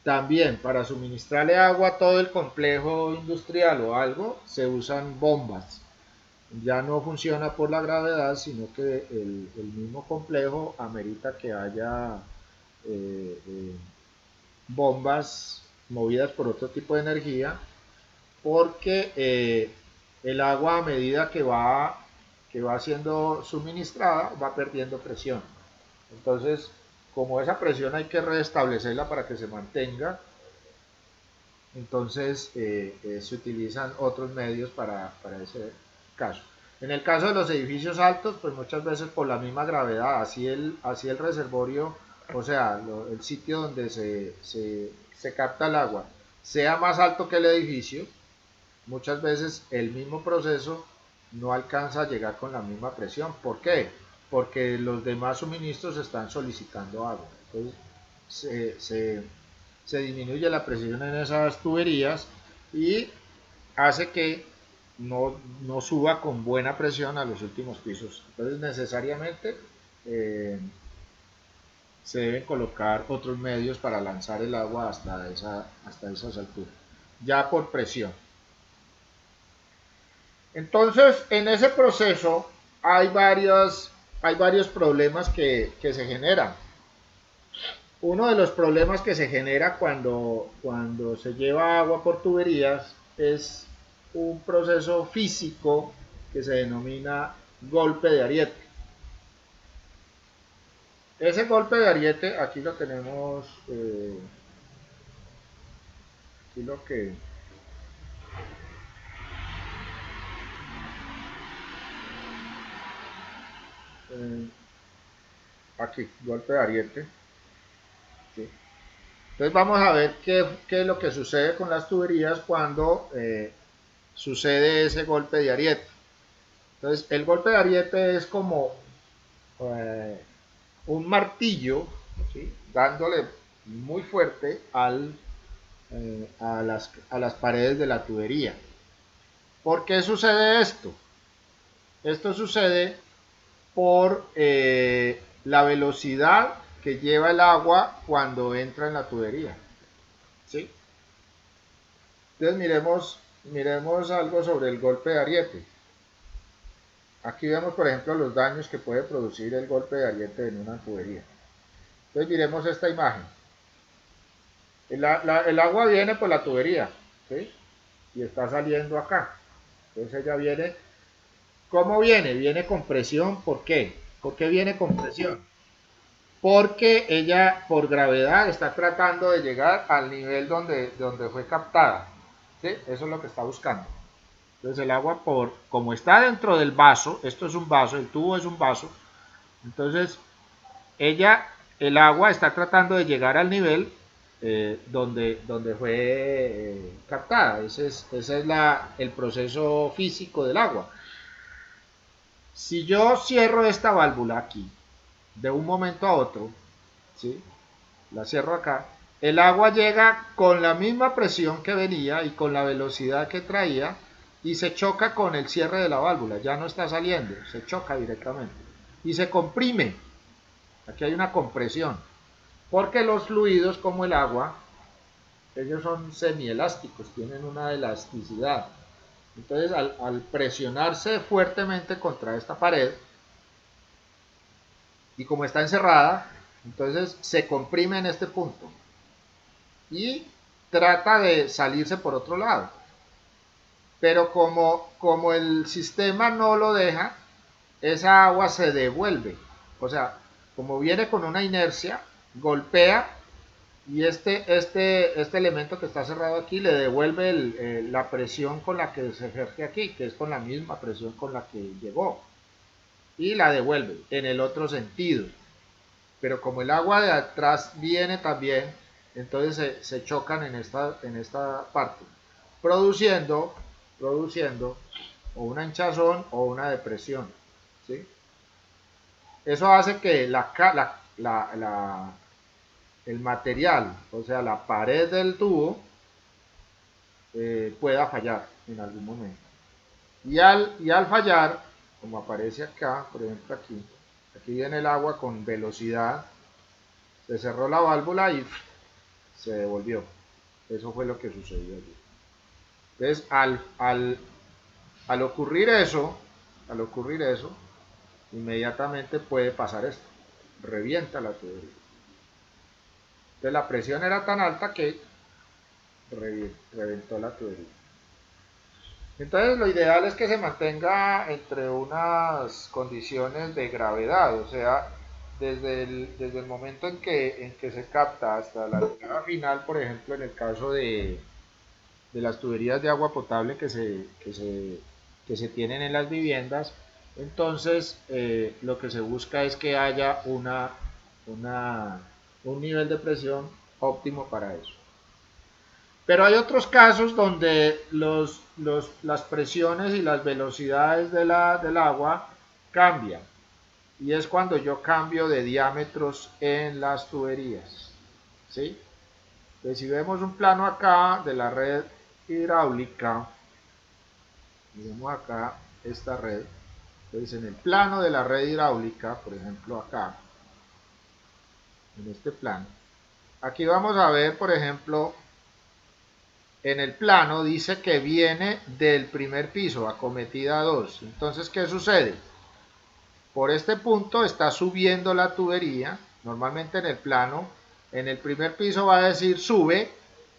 también para suministrarle agua a todo el complejo industrial o algo, se usan bombas. Ya no funciona por la gravedad, sino que el mismo complejo amerita que haya bombas movidas por otro tipo de energía, porque el agua a medida que va siendo suministrada va perdiendo presión. Entonces, como esa presión hay que restablecerla para que se mantenga, entonces se utilizan otros medios para ese caso. En el caso de los edificios altos, pues muchas veces por la misma gravedad, así el reservorio, o sea, el sitio donde se capta el agua, sea más alto que el edificio, muchas veces el mismo proceso no alcanza a llegar con la misma presión. ¿Por qué? Porque los demás suministros están solicitando agua. Entonces se disminuye la presión en esas tuberías y hace que no suba con buena presión a los últimos pisos. Entonces necesariamente eh, se deben colocar otros medios para lanzar el agua hasta esas alturas, ya por presión. Entonces, en ese proceso hay varios problemas que se generan. Uno de los problemas que se genera cuando se lleva agua por tuberías es un proceso físico que se denomina golpe de ariete. Ese golpe de ariete, aquí lo tenemos, aquí lo que, eh, aquí, golpe de ariete. ¿Sí? Entonces vamos a ver qué es lo que sucede con las tuberías cuando sucede ese golpe de ariete. Entonces el golpe de ariete es como eh, un martillo, ¿sí? Dándole muy fuerte a las paredes de la tubería. ¿Por qué sucede esto? Esto sucede por la velocidad que lleva el agua cuando entra en la tubería. ¿Sí? Entonces miremos algo sobre el golpe de ariete. Aquí vemos, por ejemplo, los daños que puede producir el golpe de ariete en una tubería. Entonces miremos esta imagen. El agua viene por la tubería, ¿sí? Y está saliendo acá. Entonces ella viene. ¿Cómo viene? Viene con presión. ¿Por qué? ¿Por qué viene con presión? Porque ella, por gravedad, está tratando de llegar al nivel donde fue captada. ¿Sí? Eso es lo que está buscando. Entonces el agua, como está dentro del vaso, esto es un vaso, el tubo es un vaso, entonces el agua está tratando de llegar al nivel donde fue captada. Ese es el proceso físico del agua. Si yo cierro esta válvula aquí, de un momento a otro, ¿sí? La cierro acá, el agua llega con la misma presión que venía y con la velocidad que traía y se choca con el cierre de la válvula, ya no está saliendo, se choca directamente y se comprime. Aquí hay una compresión, porque los fluidos como el agua, ellos son semielásticos, tienen una elasticidad. Entonces al presionarse fuertemente contra esta pared, y como está encerrada, entonces se comprime en este punto y trata de salirse por otro lado. Pero como el sistema no lo deja, esa agua se devuelve. O sea, como viene con una inercia, golpea y este elemento que está cerrado aquí le devuelve la presión con la que se ejerce aquí, que es con la misma presión con la que llegó. Y la devuelve en el otro sentido. Pero como el agua de atrás viene también, entonces se chocan en esta parte, produciendo, produciendo o una hinchazón o una depresión. ¿Sí? Eso hace que el material, o sea, la pared del tubo, pueda fallar en algún momento. Y al fallar, como aparece acá, por ejemplo aquí viene el agua con velocidad, se cerró la válvula y se devolvió. Eso fue lo que sucedió allí. Entonces, al ocurrir eso, inmediatamente puede pasar esto. Revienta la tubería. Entonces la presión era tan alta que reventó la tubería. Entonces lo ideal es que se mantenga entre unas condiciones de gravedad, o sea, desde el momento en que se capta hasta la llegada final, por ejemplo, en el caso de las tuberías de agua potable que se tienen en las viviendas, entonces lo que se busca es que haya un nivel de presión óptimo para eso. Pero hay otros casos donde las presiones y las velocidades del agua cambian. Y es cuando yo cambio de diámetros en las tuberías. ¿Sí? Entonces, si vemos un plano acá de la red hidráulica, vemos acá esta red. Entonces, en el plano de la red hidráulica, por ejemplo acá, en este plano, aquí vamos a ver, por ejemplo, en el plano dice que viene del primer piso, acometida 2. Entonces, ¿qué sucede? Por este punto está subiendo la tubería. Normalmente en el plano En el primer piso va a decir sube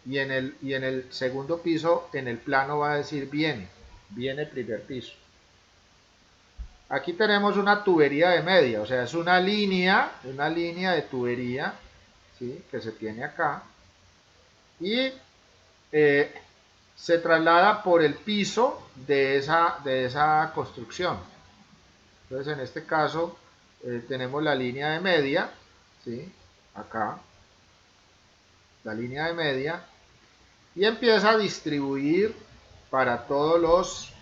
y en el segundo piso, en el plano va a decir viene primer piso. Aquí tenemos una tubería de media, o sea, es una línea de tubería, ¿sí? Que se tiene acá y eh, se traslada por el piso de esa construcción. Entonces, en este caso, tenemos la línea de media, ¿sí? Acá, la línea de media, y empieza a distribuir para todos los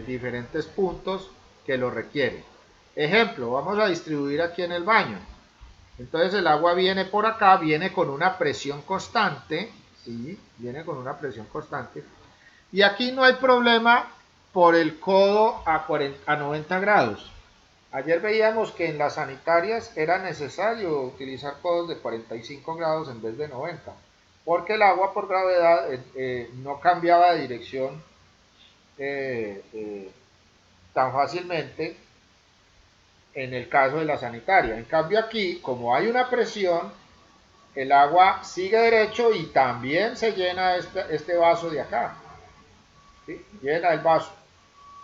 diferentes puntos que lo requieren. Ejemplo, vamos a distribuir aquí en el baño. Entonces el agua viene por acá, viene con una presión constante, ¿sí? Viene con una presión constante. Y aquí no hay problema por el codo a 90 grados. Ayer veíamos que en las sanitarias era necesario utilizar codos de 45 grados en vez de 90, porque el agua por gravedad no cambiaba de dirección eh, eh, tan fácilmente en el caso de la sanitaria. En cambio aquí, como hay una presión, el agua sigue derecho y también se llena este vaso de acá, ¿sí? Llena el vaso.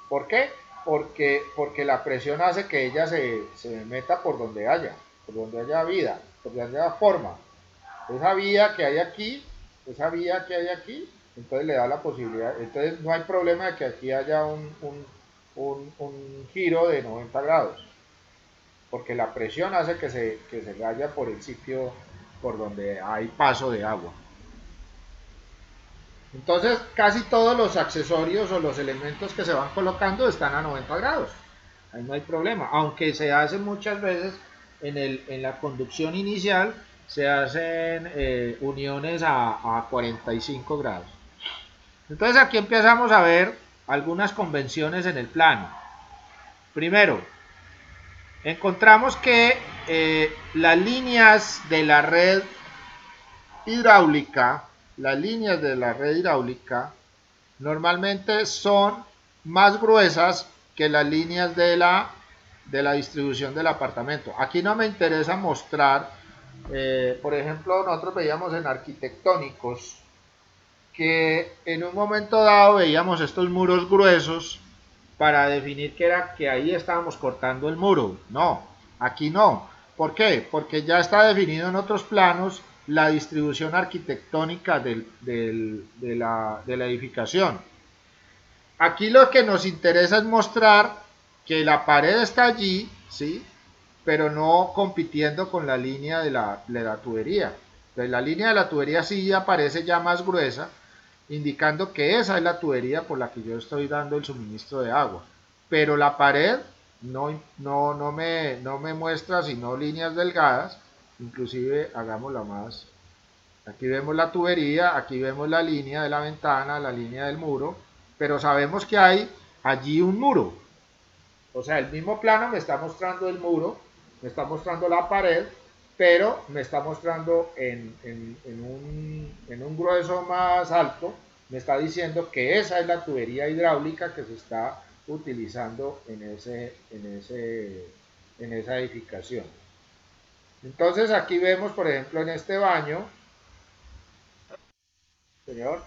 ¿Por qué? Porque la presión hace que ella se meta por donde haya vida, por donde haya forma. Esa vía que hay aquí, entonces le da la posibilidad, entonces no hay problema de que aquí haya un giro de 90 grados, porque la presión hace que se vaya por el sitio por donde hay paso de agua. Entonces, casi todos los accesorios o los elementos que se van colocando están a 90 grados. Ahí no hay problema. Aunque se hace muchas veces en la conducción inicial, se hacen uniones a 45 grados. Entonces, aquí empezamos a ver algunas convenciones en el plano. Primero, encontramos que las líneas de la red hidráulica, normalmente son más gruesas que las líneas de la distribución del apartamento. Aquí no me interesa mostrar, por ejemplo, nosotros veíamos en arquitectónicos que en un momento dado veíamos estos muros gruesos para definir que era que ahí estábamos cortando el muro. No, aquí no. ¿Por qué? Porque ya está definido en otros planos la distribución arquitectónica de la edificación. Aquí lo que nos interesa es mostrar que la pared está allí, ¿sí? Pero no compitiendo con la línea de la tubería. Entonces la línea de la tubería sí aparece ya más gruesa, indicando que esa es la tubería por la que yo estoy dando el suministro de agua. Pero la pared no me muestra sino líneas delgadas, inclusive hagámosla más. Aquí vemos la tubería, aquí vemos la línea de la ventana, la línea del muro, pero sabemos que hay allí un muro. O sea, el mismo plano me está mostrando el muro, me está mostrando la pared, pero me está mostrando en un grueso más alto, me está diciendo que esa es la tubería hidráulica que se está utilizando en esa edificación. Entonces aquí vemos, por ejemplo, en este baño, señor,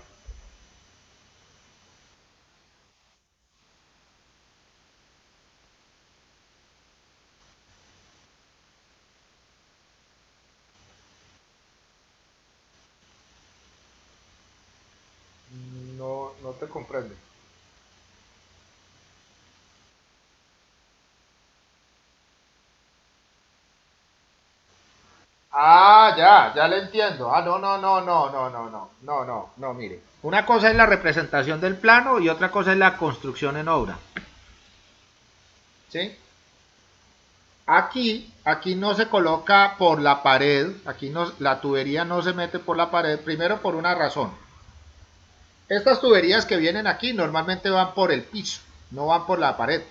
no te comprende. Ah, ya le entiendo. Ah, no, mire. Una cosa es la representación del plano y otra cosa es la construcción en obra. ¿Sí? Aquí no se coloca por la pared, aquí no, la tubería no se mete por la pared, primero por una razón. Estas tuberías que vienen aquí normalmente van por el piso, no van por la pared.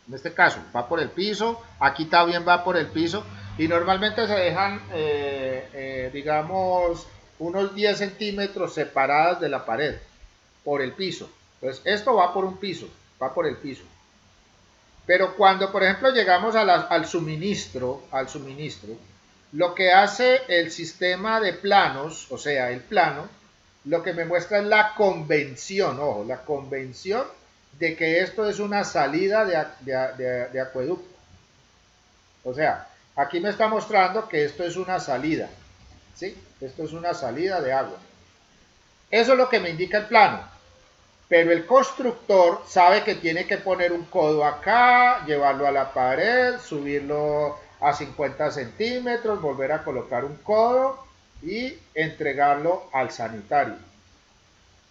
En este caso, va por el piso, aquí también va por el piso y normalmente se dejan, digamos, unos 10 centímetros separadas de la pared por el piso. Entonces, esto va por un piso, va por el piso. Pero cuando, por ejemplo, llegamos al suministro, Lo que hace el sistema de planos, o sea, el plano, lo que me muestra es la convención, ojo, la convención de que esto es una salida de acueducto. O sea, aquí me está mostrando que esto es una salida, ¿sí? Esto es una salida de agua. Eso es lo que me indica el plano. Pero el constructor sabe que tiene que poner un codo acá, llevarlo a la pared, subirlo a 50 centímetros, volver a colocar un codo y entregarlo al sanitario.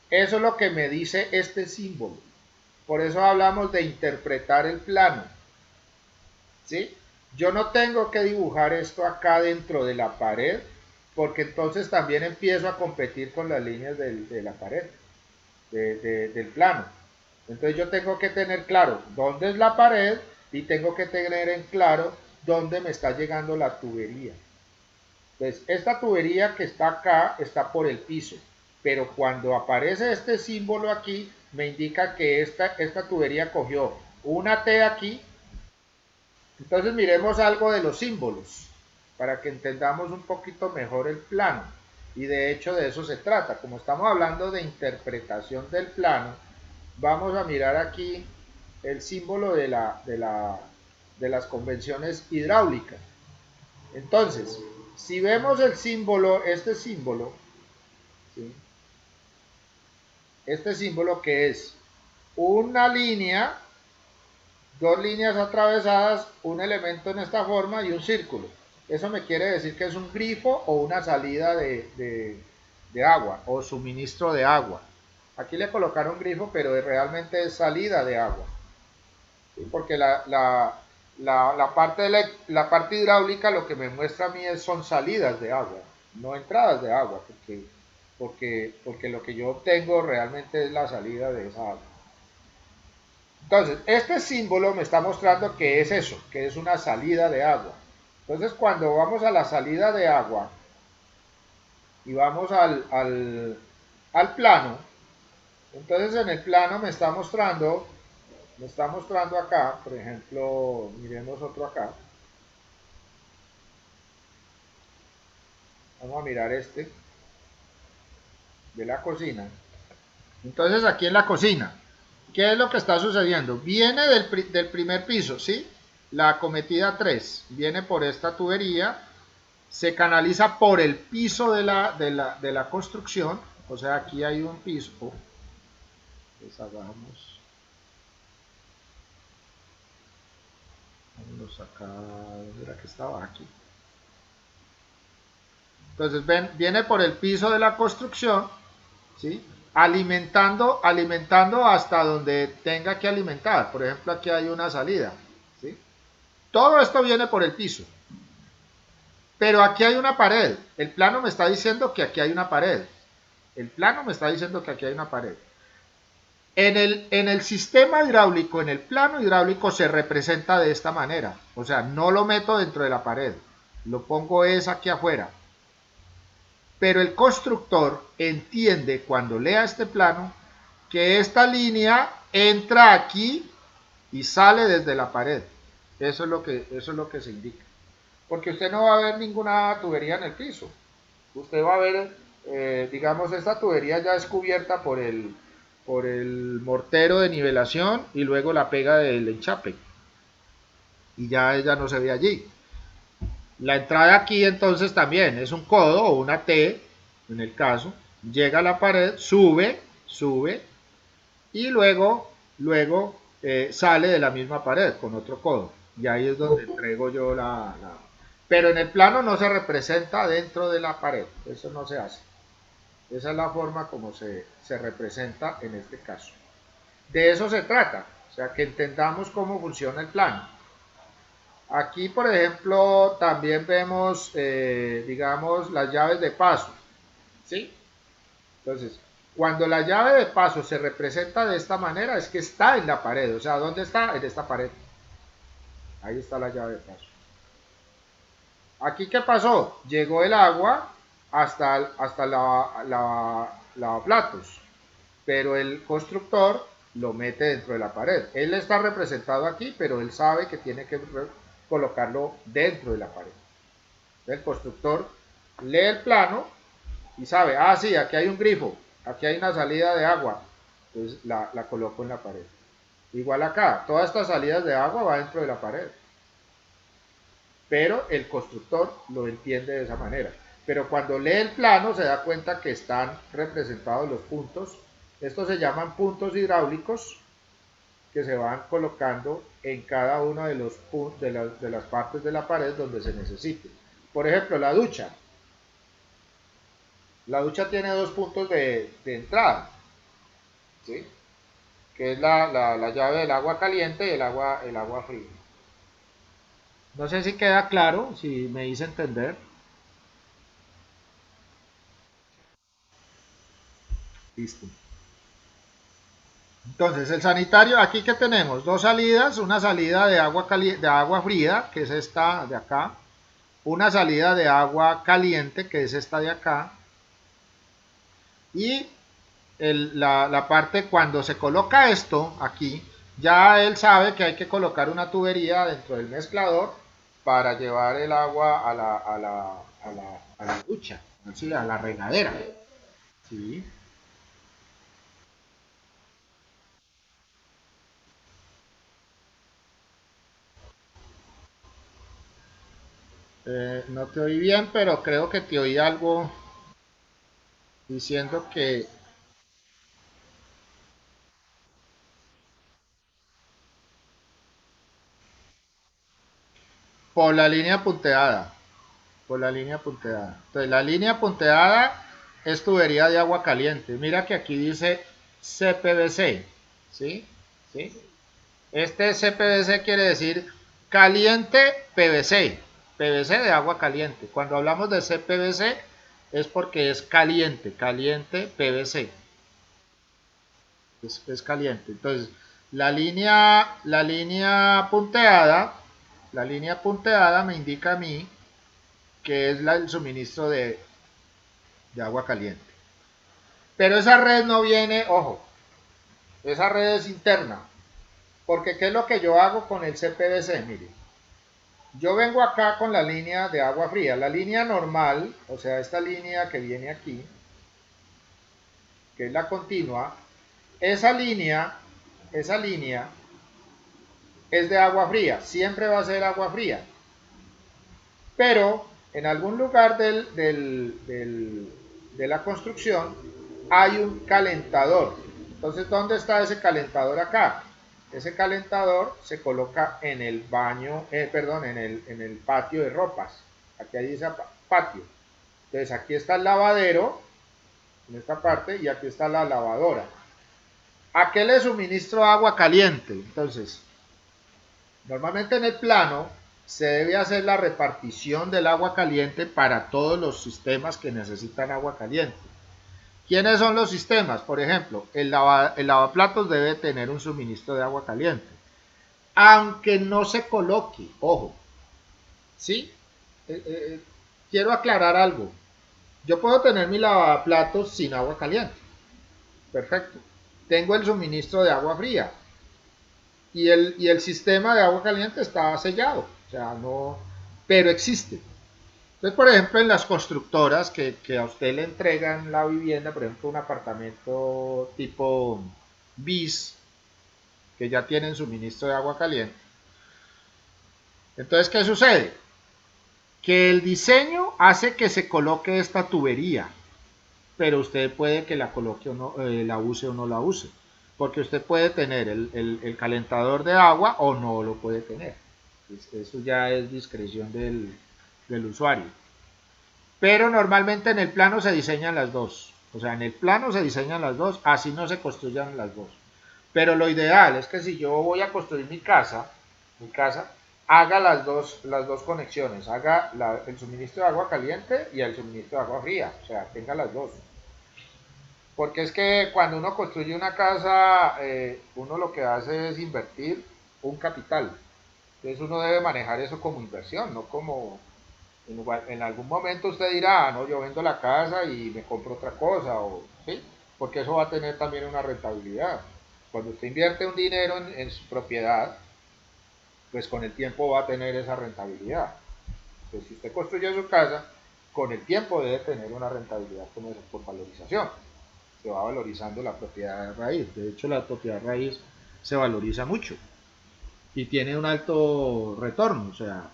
Eso es lo que me dice este símbolo. Por eso hablamos de interpretar el plano. ¿Sí? Yo no tengo que dibujar esto acá dentro de la pared, porque entonces también empiezo a competir con las líneas de la pared, del plano. Entonces yo tengo que tener claro dónde es la pared y tengo que tener en claro dónde me está llegando la tubería. Entonces esta tubería que está acá está por el piso, pero cuando aparece este símbolo aquí me indica que esta tubería cogió una T aquí. Entonces miremos algo de los símbolos para que entendamos un poquito mejor el plano. Y de hecho de eso se trata. Como estamos hablando de interpretación del plano, vamos a mirar aquí el símbolo de las convenciones hidráulicas. Entonces, si vemos el símbolo, ¿sí? Este símbolo que es una línea, dos líneas atravesadas, un elemento en esta forma y un círculo. Eso me quiere decir que es un grifo o una salida de agua o suministro de agua. Aquí le colocaron grifo, pero realmente es salida de agua. ¿Sí? Porque la parte hidráulica lo que me muestra a mí son salidas de agua, no entradas de agua, porque lo que yo obtengo realmente es la salida de esa agua. Entonces, este símbolo me está mostrando que es eso, que es una salida de agua. Entonces, cuando vamos a la salida de agua y vamos al plano, entonces en el plano me está mostrando acá, por ejemplo, miremos otro acá. Vamos a mirar este de la cocina. Entonces, aquí en la cocina, ¿qué es lo que está sucediendo? Viene del primer piso, ¿sí? La acometida 3 viene por esta tubería, se canaliza por el piso de la construcción, o sea, aquí hay un piso, deshagamos, vámonos acá, ¿dónde era que estaba? Aquí. Entonces, ven, viene por el piso de la construcción, ¿sí? Alimentando hasta donde tenga que alimentar. Por ejemplo, aquí hay una salida, ¿sí? Todo esto viene por el piso. Pero aquí hay una pared. El plano me está diciendo que aquí hay una pared. El plano me está diciendo que aquí hay una pared. En el sistema hidráulico, en el plano hidráulico se representa de esta manera. O sea, no lo meto dentro de la pared. Lo pongo es aquí afuera. Pero el constructor entiende cuando lea este plano que esta línea entra aquí y sale desde la pared. Eso es lo que se indica. Porque usted no va a ver ninguna tubería en el piso. Usted va a ver, digamos, esta tubería ya es cubierta por el mortero de nivelación y luego la pega del enchape. Y ya ella no se ve allí. La entrada aquí entonces también es un codo o una T, en el caso, llega a la pared, sube y luego sale de la misma pared con otro codo. Y ahí es donde entrego yo Pero en el plano no se representa dentro de la pared, eso no se hace. Esa es la forma como se representa en este caso. De eso se trata, o sea, que entendamos cómo funciona el plano. Aquí, por ejemplo, también vemos, digamos, las llaves de paso, ¿sí? Entonces, cuando la llave de paso se representa de esta manera, es que está en la pared. O sea, ¿dónde está? En esta pared. Ahí está la llave de paso. Aquí, ¿qué pasó? Llegó el agua hasta la lavaplatos, pero el constructor lo mete dentro de la pared. Él está representado aquí, pero él sabe que tiene que colocarlo dentro de la pared. El constructor lee el plano y sabe, ah, sí, aquí hay un grifo, aquí hay una salida de agua, entonces la coloco en la pared. Igual acá, todas estas salidas de agua van dentro de la pared, pero el constructor lo entiende de esa manera. Pero cuando lee el plano se da cuenta que están representados los puntos. Estos se llaman puntos hidráulicos que se van colocando en cada una de, de las partes de la pared donde se necesite. Por ejemplo, la ducha. La ducha tiene dos puntos de entrada, ¿sí? Que es la llave del agua caliente y el agua fría. No sé si queda claro, si me hice entender. Listo. Entonces, el sanitario, aquí que tenemos dos salidas, una salida de agua fría, que es esta de acá, una salida de agua caliente, que es esta de acá, y la parte cuando se coloca esto aquí, ya él sabe que hay que colocar una tubería dentro del mezclador para llevar el agua a la ducha, así, a la regadera. ¿Sí? No te oí bien, pero creo que te oí algo diciendo que por la línea punteada, por la línea punteada. Entonces, la línea punteada es tubería de agua caliente. Mira que aquí dice CPVC, ¿sí? ¿Sí? Este CPVC quiere decir caliente PVC, PVC de agua caliente. Cuando hablamos de CPVC es porque es caliente, caliente PVC, es caliente. Entonces, la línea punteada me indica a mí que es el suministro de agua caliente. Pero esa red no viene, ojo, esa red es interna. Porque ¿qué es lo que yo hago con el CPVC? Mire, yo vengo acá con la línea de agua fría. La línea normal, o sea, esta línea que viene aquí, que es la continua, esa línea es de agua fría. Siempre va a ser agua fría. Pero en algún lugar de la construcción hay un calentador. Entonces, ¿dónde está ese calentador acá? Ese calentador se coloca en el baño, perdón, en el patio de ropas. Aquí dice patio. Entonces, aquí está el lavadero, en esta parte, y aquí está la lavadora. ¿A qué le suministro agua caliente? Entonces, normalmente en el plano se debe hacer la repartición del agua caliente para todos los sistemas que necesitan agua caliente. ¿Quiénes son los sistemas? Por ejemplo, el lavaplatos debe tener un suministro de agua caliente. Aunque no se coloque, ojo, ¿sí? Quiero aclarar algo. Yo puedo tener mi lavaplatos sin agua caliente. Perfecto. Tengo el suministro de agua fría. Y el sistema de agua caliente está sellado. O sea, no. Pero existe. Entonces, por ejemplo, en las constructoras que a usted le entregan la vivienda, por ejemplo, un apartamento tipo BIS, que ya tienen suministro de agua caliente. Entonces, ¿qué sucede? Que el diseño hace que se coloque esta tubería, pero usted puede que la coloque o no, la use o no la use, porque usted puede tener el calentador de agua o no lo puede tener. Eso ya es discreción del usuario. Pero normalmente en el plano se diseñan las dos. O sea, en el plano se diseñan las dos, así no se construyan las dos. Pero lo ideal es que si yo voy a construir mi casa, haga las dos conexiones, haga el suministro de agua caliente y el suministro de agua fría, o sea, tenga las dos. Porque es que cuando uno construye una casa, uno lo que hace es invertir un capital. Entonces uno debe manejar eso como inversión, no como en algún momento usted dirá, no, yo vendo la casa y me compro otra cosa, o, ¿sí? Porque eso va a tener también una rentabilidad. Cuando usted invierte un dinero en su propiedad, pues con el tiempo va a tener esa rentabilidad. Pues si usted construye su casa, con el tiempo debe tener una rentabilidad como por valorización. Se va valorizando la propiedad raíz. De hecho, la propiedad raíz se valoriza mucho y tiene un alto retorno, o sea,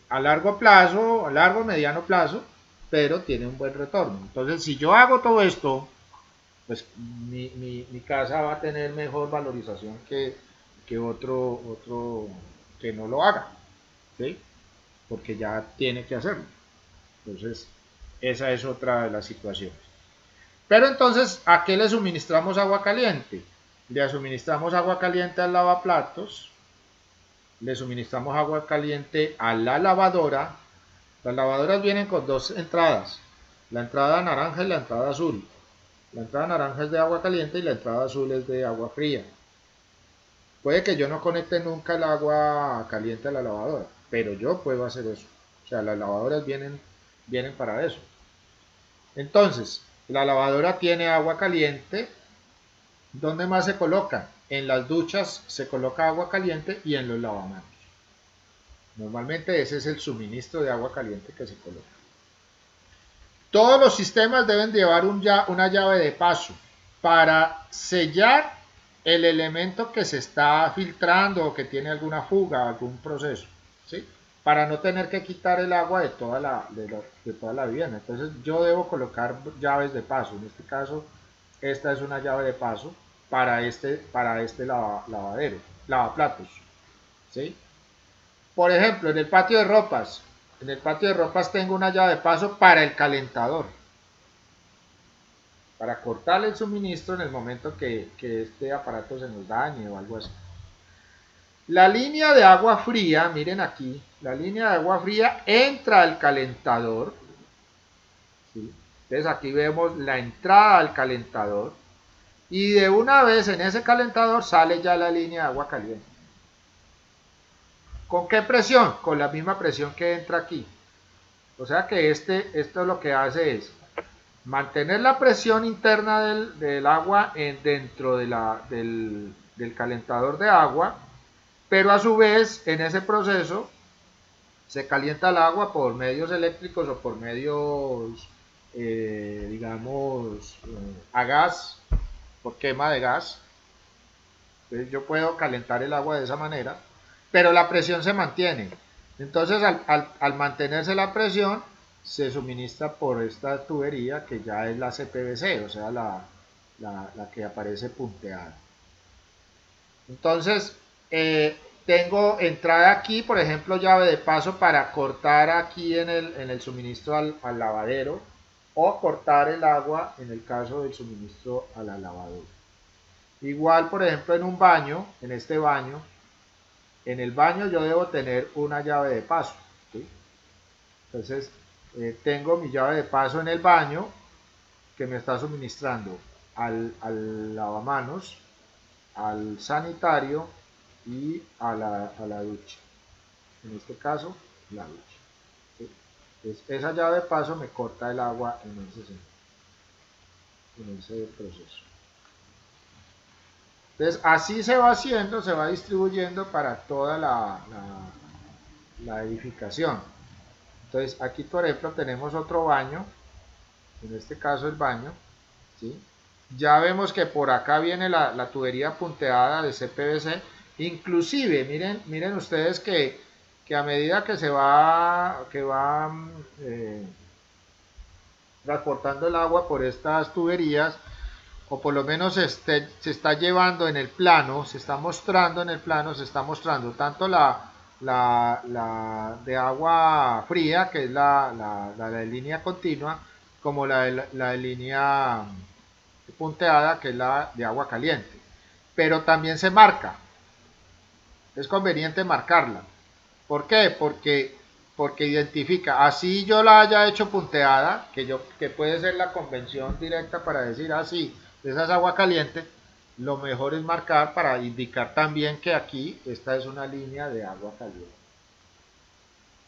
a largo plazo, a largo, mediano plazo, pero tiene un buen retorno. Entonces, si yo hago todo esto, pues mi casa va a tener mejor valorización que otro que no lo haga, ¿sí? Porque ya tiene que hacerlo. Entonces, esa es otra de las situaciones. Pero entonces, ¿a qué le suministramos agua caliente? Le suministramos agua caliente al lavaplatos, le suministramos agua caliente a la lavadora. Las lavadoras vienen con dos entradas, la entrada naranja y la entrada azul. La entrada naranja es de agua caliente y la entrada azul es de agua fría. Puede que yo no conecte nunca el agua caliente a la lavadora, pero yo puedo hacer eso. O sea, las lavadoras vienen para eso. Entonces, la lavadora tiene agua caliente. ¿Dónde más se coloca? En las duchas se coloca agua caliente y en los lavamanos. Normalmente ese es el suministro de agua caliente que se coloca. Todos los sistemas deben llevar una llave de paso para sellar el elemento que se está filtrando o que tiene alguna fuga, algún proceso, ¿sí? Para no tener que quitar el agua de toda la vivienda. Entonces yo debo colocar llaves de paso. En este caso, esta es una llave de paso para este lavadero, lavaplatos, ¿sí? Por ejemplo, en el patio de ropas tengo una llave de paso para el calentador, para cortarle el suministro en el momento que este aparato se nos dañe o algo así. La línea de agua fría, miren aquí, la línea de agua fría entra al calentador, ¿sí? Entonces aquí vemos la entrada al calentador y de una vez en ese calentador sale ya la línea de agua caliente. ¿Con qué presión? Con la misma presión que entra aquí. O sea que esto lo que hace es mantener la presión interna del agua dentro del calentador de agua, pero a su vez en ese proceso se calienta el agua por medios eléctricos o por medios, digamos, a gas, por quema de gas. Entonces yo puedo calentar el agua de esa manera, pero la presión se mantiene. Entonces al mantenerse la presión, se suministra por esta tubería que ya es la CPVC, o sea, la que aparece punteada. Entonces, tengo entrada aquí, por ejemplo, llave de paso para cortar aquí en el suministro al lavadero o cortar el agua en el caso del suministro a la lavadora. Igual, por ejemplo, en un baño, en este baño, en el baño yo debo tener una llave de paso, ¿sí? Entonces, tengo mi llave de paso en el baño que me está suministrando al lavamanos, al sanitario y a la ducha. En este caso, la ducha, ¿sí? Entonces, esa llave de paso me corta el agua en ese proceso. Entonces, así se va haciendo, se va distribuyendo para toda la edificación. Entonces, aquí, por ejemplo, tenemos otro baño, en este caso el baño, ¿sí? Ya vemos que por acá viene la tubería punteada de CPVC. Inclusive, miren ustedes que a medida que va transportando el agua por estas tuberías, o por lo menos se está llevando en el plano, se está mostrando en el plano, se está mostrando tanto la de agua fría, que es la de línea continua, como la de línea punteada, que es la de agua caliente. Pero también se marca, es conveniente marcarla. ¿Por qué? Porque identifica, así yo la haya hecho punteada, que puede ser la convención directa para decir, así, esa es agua caliente, lo mejor es marcar para indicar también que aquí esta es una línea de agua caliente.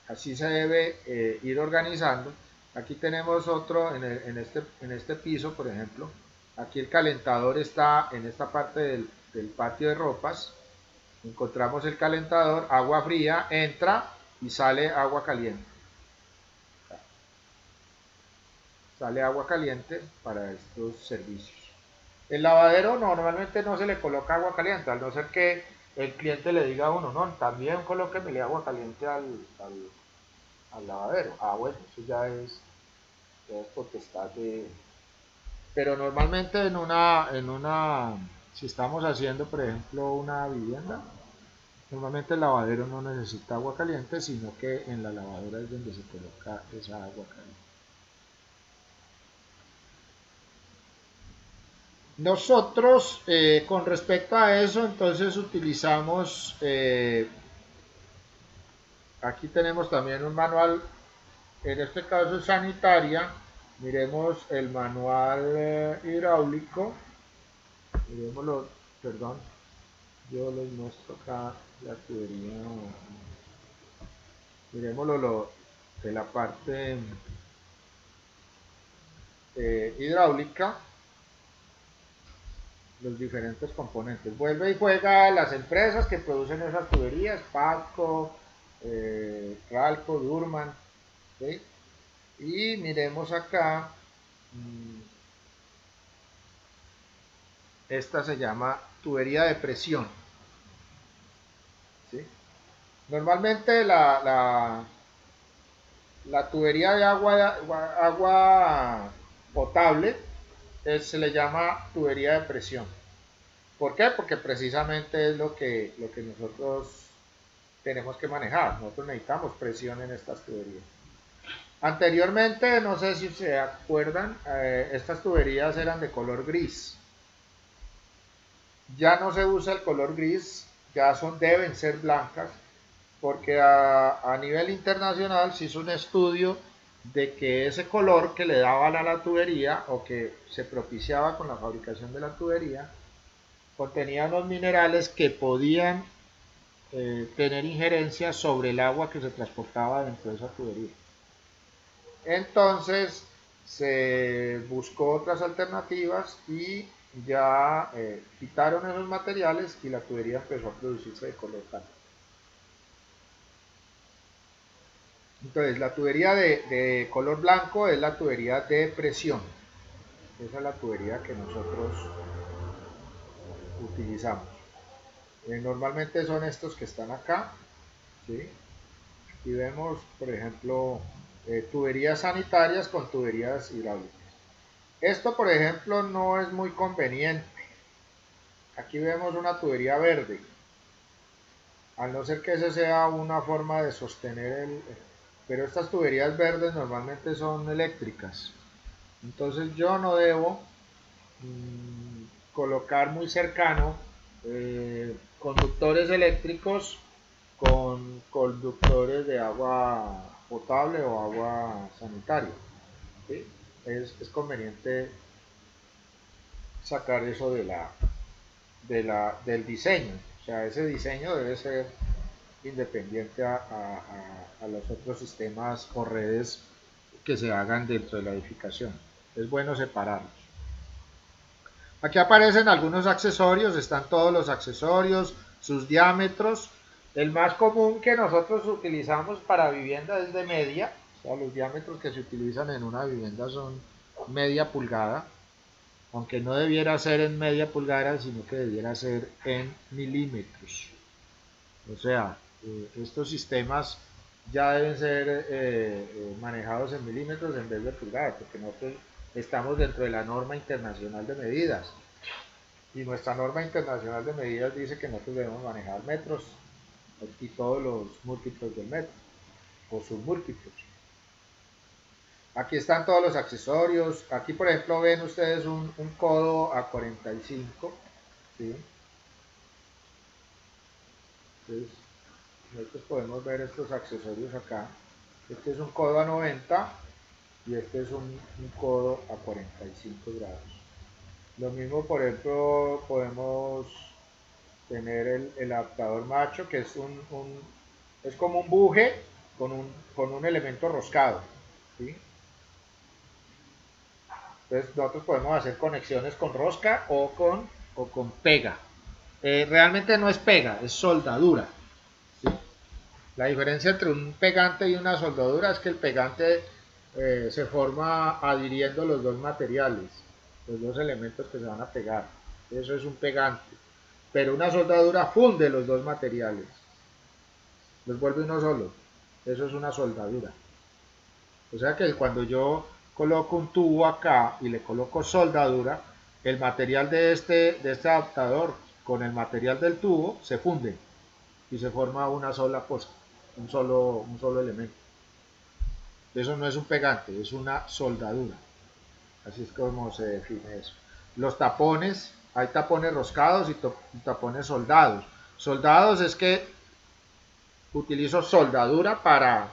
Así se debe ir organizando. Aquí tenemos otro en este piso, por ejemplo. Aquí el calentador está en esta parte del patio de ropas. Encontramos el calentador, agua fría, entra y sale agua caliente. Sale agua caliente para estos servicios. El lavadero normalmente no se le coloca agua caliente, al no ser que el cliente le diga a uno, no, también colóquemele agua caliente al lavadero. Ah, bueno, eso ya es potestad de... Pero normalmente si estamos haciendo, por ejemplo, una vivienda, normalmente el lavadero no necesita agua caliente, sino que en la lavadora es donde se coloca esa agua caliente. Nosotros, con respecto a eso, entonces utilizamos, aquí tenemos también un manual, en este caso es sanitaria, miremos el manual hidráulico, miremoslo, perdón, yo les muestro acá la tubería, miremoslo de la parte hidráulica, los diferentes componentes. Vuelve y juega las empresas que producen esas tuberías, Patco, Ralco, Durman, ¿sí? Y miremos acá, esta se llama tubería de presión, ¿sí? Normalmente la tubería de agua potable se le llama tubería de presión. ¿Por qué? Porque precisamente es lo que nosotros tenemos que manejar. Nosotros necesitamos presión en estas tuberías. Anteriormente, no sé si se acuerdan, estas tuberías eran de color gris. Ya no se usa el color gris, deben ser blancas, porque a nivel internacional se hizo un estudio de que ese color que le daban a la tubería o que se propiciaba con la fabricación de la tubería contenía unos minerales que podían tener injerencia sobre el agua que se transportaba dentro de esa tubería. Entonces se buscó otras alternativas y ya quitaron esos materiales y la tubería empezó a producirse de color blanco. Entonces la tubería de color blanco es la tubería de presión. Esa es la tubería que nosotros utilizamos. Normalmente son estos que están acá, ¿sí? Aquí vemos, por ejemplo, tuberías sanitarias con tuberías hidráulicas. Esto, por ejemplo, no es muy conveniente. Aquí vemos una tubería verde. Al no ser que esa sea una forma de sostener pero estas tuberías verdes normalmente son eléctricas. Entonces yo no debo colocar muy cercano conductores eléctricos con conductores de agua potable o agua sanitaria. ¿Sí? Es conveniente sacar eso del diseño. O sea, ese diseño debe ser independiente a los otros sistemas o redes que se hagan dentro de la edificación. Es bueno separarlos. Aquí aparecen algunos accesorios, están todos los accesorios, sus diámetros. El más común que nosotros utilizamos para vivienda es de media, o sea, los diámetros que se utilizan en una vivienda son media pulgada, aunque no debiera ser en media pulgada, sino que debiera ser en milímetros. O sea, estos sistemas ya deben ser manejados en milímetros en vez de pulgadas, porque nosotros estamos dentro de la norma internacional de medidas. Y nuestra norma internacional de medidas dice que nosotros debemos manejar metros y todos los múltiplos del metro, o submúltiplos. Aquí están todos los accesorios. Aquí, por ejemplo, ven ustedes un codo a 45. ¿Sí? Entonces, nosotros podemos ver estos accesorios acá. Este es un codo a 90 y este es un codo a 45 grados. Lo mismo, por ejemplo, podemos tener el adaptador macho, que es como un buje con un elemento roscado. ¿Sí? Entonces nosotros podemos hacer conexiones con rosca o con pega. Realmente no es pega, es soldadura. ¿Sí? La diferencia entre un pegante y una soldadura es que el pegante se forma adhiriendo los dos materiales, los dos elementos que se van a pegar. Eso es un pegante. Pero una soldadura funde los dos materiales, los vuelve uno solo. Eso es una soldadura. O sea que cuando yo coloco un tubo acá y le coloco soldadura, el material de este adaptador con el material del tubo se funde y se forma una sola cosa, un solo elemento. Eso no es un pegante, es una soldadura. Así es como se define eso. Los tapones, hay tapones roscados y tapones soldados. Soldados es que utilizo soldadura para,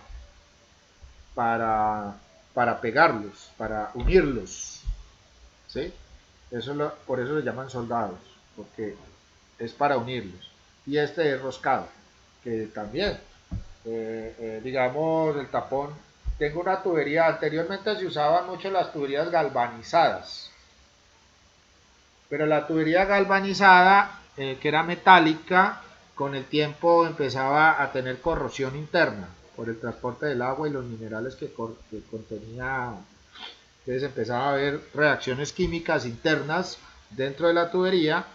para pegarlos, para unirlos. ¿Sí? Por eso se llaman soldados, porque es para unirlos. Y este es roscado, que también, digamos, el tapón, tengo una tubería, anteriormente se usaban mucho las tuberías galvanizadas, pero la tubería galvanizada, que era metálica, con el tiempo empezaba a tener corrosión interna por el transporte del agua y los minerales que contenía. Entonces empezaba a haber reacciones químicas internas dentro de la tubería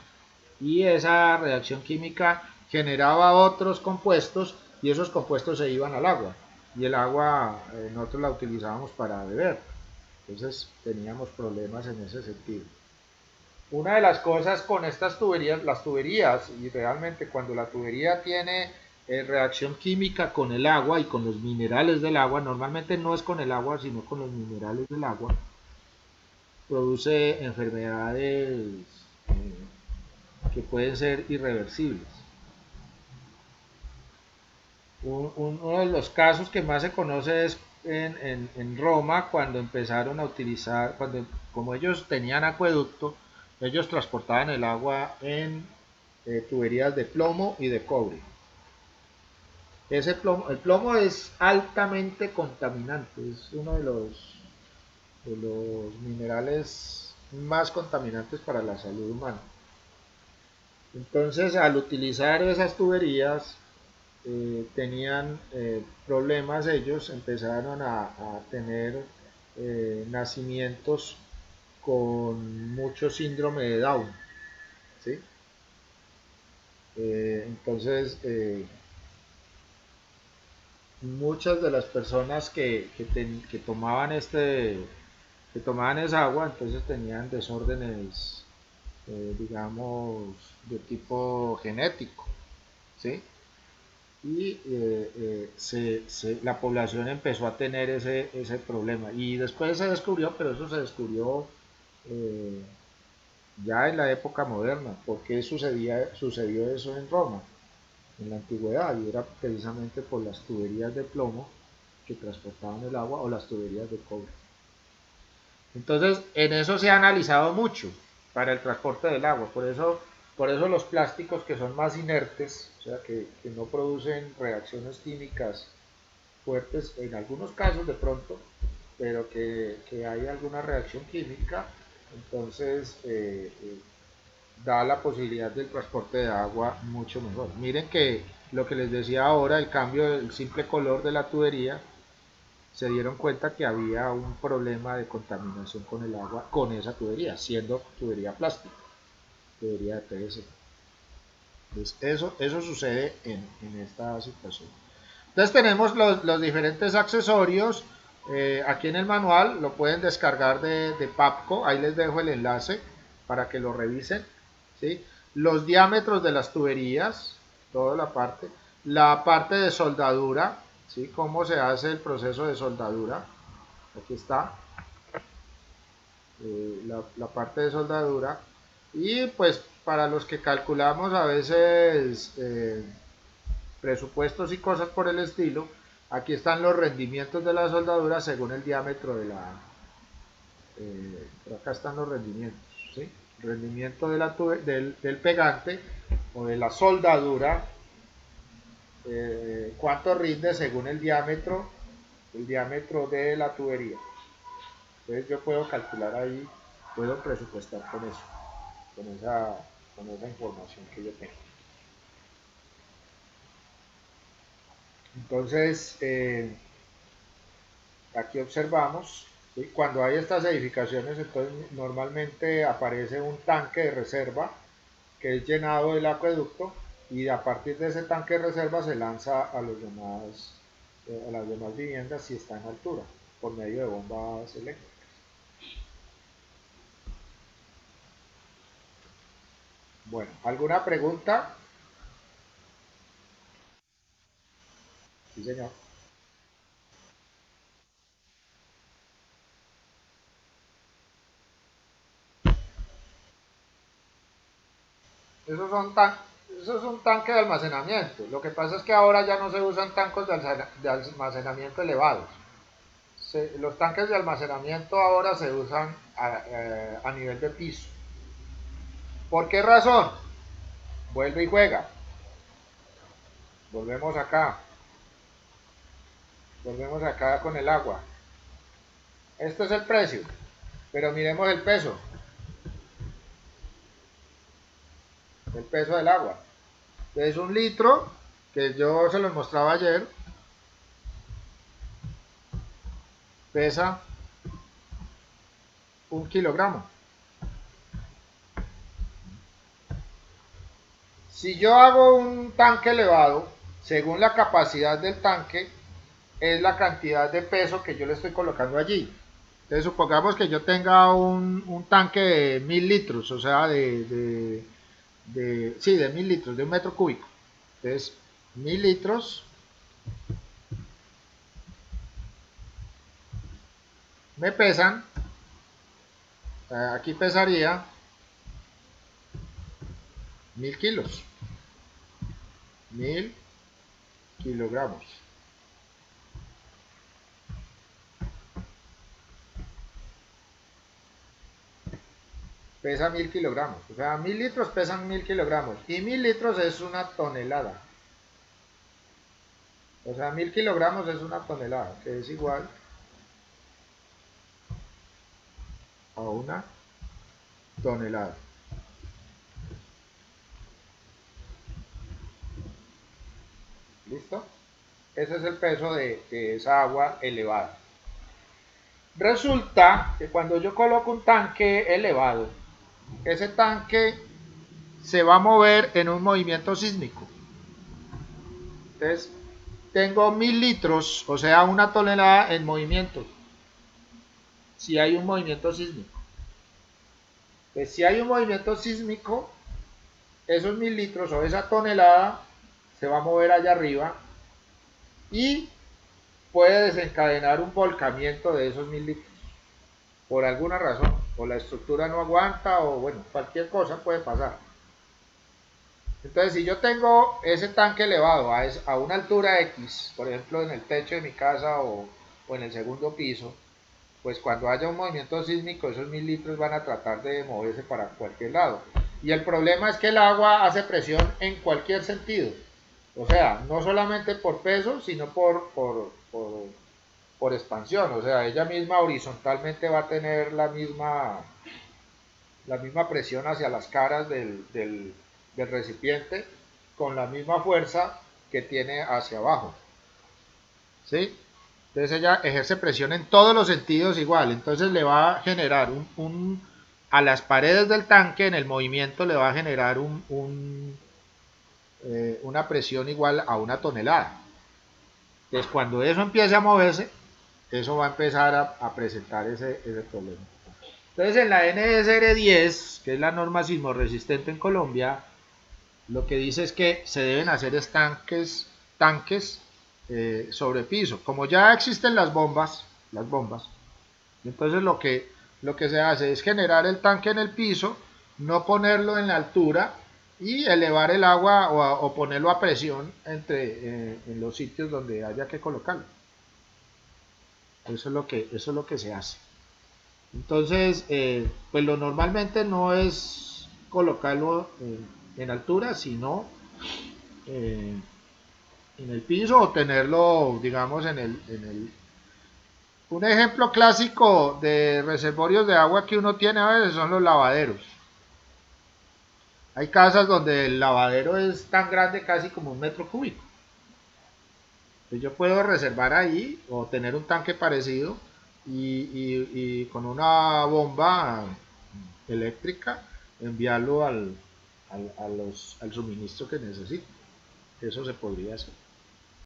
y esa reacción química generaba otros compuestos y esos compuestos se iban al agua y el agua nosotros la utilizábamos para beber. Entonces teníamos problemas en ese sentido. Una de las cosas con estas tuberías, las tuberías, y realmente cuando la tubería tiene reacción química con el agua y con los minerales del agua, normalmente no es con el agua, sino con los minerales del agua, produce enfermedades que pueden ser irreversibles. Uno de los casos que más se conoce es en Roma, cuando empezaron a utilizar, como ellos tenían acueducto, ellos transportaban el agua en tuberías de plomo y de cobre. El plomo es altamente contaminante, es uno de los minerales más contaminantes para la salud humana. Entonces, al utilizar esas tuberías, tenían problemas ellos, empezaron a tener nacimientos con mucho síndrome de Down, ¿sí? Entonces, muchas de las personas que tomaban esa agua, entonces tenían desórdenes, digamos, de tipo genético, ¿sí? Y la población empezó a tener ese problema. Y después se descubrió, pero eso se descubrió eh, ya en la época moderna. ¿Por qué sucedió eso en Roma, en la antigüedad? Y era precisamente por las tuberías de plomo que transportaban el agua o las tuberías de cobre. Entonces, en eso se ha analizado mucho para el transporte del agua. Por eso los plásticos que son más inertes, o sea, que no producen reacciones químicas fuertes, en algunos casos de pronto, pero que hay alguna reacción química, entonces da la posibilidad del transporte de agua mucho mejor. Miren que lo que les decía ahora, el cambio del simple color de la tubería, se dieron cuenta que había un problema de contaminación con el agua con esa tubería, siendo tubería plástica, tubería de PVC. Entonces eso sucede en esta situación. Entonces tenemos los diferentes accesorios. Aquí en el manual lo pueden descargar de Papco. Ahí les dejo el enlace para que lo revisen. ¿Sí? Los diámetros de las tuberías, toda la parte de soldadura, ¿sí? Cómo se hace el proceso de soldadura. Aquí está la parte de soldadura. Y pues para los que calculamos a veces presupuestos y cosas por el estilo, aquí están los rendimientos de la soldadura según el diámetro por acá están los rendimientos, ¿sí? Rendimiento del pegante o de la soldadura, cuánto rinde según el diámetro de la tubería. Entonces yo puedo calcular ahí, puedo presupuestar con eso, con esa información que yo tengo. Entonces, aquí observamos, ¿sí? Cuando hay estas edificaciones, entonces normalmente aparece un tanque de reserva que es llenado del acueducto y a partir de ese tanque de reserva se lanza a los demás, a las demás viviendas si está en altura, por medio de bombas eléctricas. Bueno, ¿alguna pregunta? Sí, señor. Esos son, tan, esos son tanques de almacenamiento. Lo que pasa es que ahora ya no se usan tanques de almacenamiento elevados. Los tanques de almacenamiento ahora se usan a nivel de piso. ¿Por qué razón? Vuelve y juega. Volvemos acá. Volvemos acá con el agua. Este es el precio. Pero miremos el peso. El peso del agua. Es un litro, que yo se los mostraba ayer, pesa 1 kilogramo. Si yo hago un tanque elevado, según la capacidad del tanque, es la cantidad de peso que yo le estoy colocando allí. Entonces supongamos que yo tenga un tanque de 1000 litros, o sea, sí, de 1000 litros, de 1 metro cúbico. Entonces, 1000 litros me pesan, aquí pesaría 1000 kilos, 1000 kilogramos. Pesa 1000 kilogramos, o sea, 1000 litros pesan 1000 kilogramos y 1000 litros es una tonelada. O sea, 1000 kilogramos es una tonelada, que es igual a una tonelada. ¿Listo? Ese es el peso de esa agua elevada. Resulta que cuando yo coloco un tanque elevado, ese tanque se va a mover en un movimiento sísmico. Entonces, tengo 1000 litros, o sea, una tonelada en movimiento. Si hay un movimiento sísmico. Pues si hay un movimiento sísmico, esos 1000 litros o esa tonelada se va a mover allá arriba y puede desencadenar un volcamiento de esos 1000 litros. Por alguna razón, o la estructura no aguanta, o bueno, cualquier cosa puede pasar. Entonces, si yo tengo ese tanque elevado a una altura X, por ejemplo en el techo de mi casa o en el segundo piso, pues cuando haya un movimiento sísmico, esos 1000 litros van a tratar de moverse para cualquier lado. Y el problema es que el agua hace presión en cualquier sentido. O sea, no solamente por peso, sino por expansión. O sea, ella misma horizontalmente va a tener la misma presión hacia las caras del recipiente con la misma fuerza que tiene hacia abajo. ¿Sí? Entonces ella ejerce presión en todos los sentidos igual. Entonces le va a generar a las paredes del tanque en el movimiento le va a generar una presión igual a una tonelada. Entonces cuando eso empiece a moverse, eso va a empezar a presentar ese problema. Entonces en la NSR 10, que es la norma sismorresistente en Colombia, lo que dice es que se deben hacer tanques sobre piso. Como ya existen las bombas, entonces lo que se hace es generar el tanque en el piso, no ponerlo en la altura y elevar el agua o ponerlo a presión en los sitios donde haya que colocarlo. Eso es lo que se hace. Entonces, pues lo normalmente no es colocarlo en altura, sino eh, en el piso o tenerlo, digamos, Un ejemplo clásico de reservorios de agua que uno tiene a veces son los lavaderos. Hay casas donde el lavadero es tan grande casi como 1 metro cúbico. Pues yo puedo reservar ahí o tener un tanque parecido y con una bomba eléctrica enviarlo al suministro que necesito. Eso se podría hacer.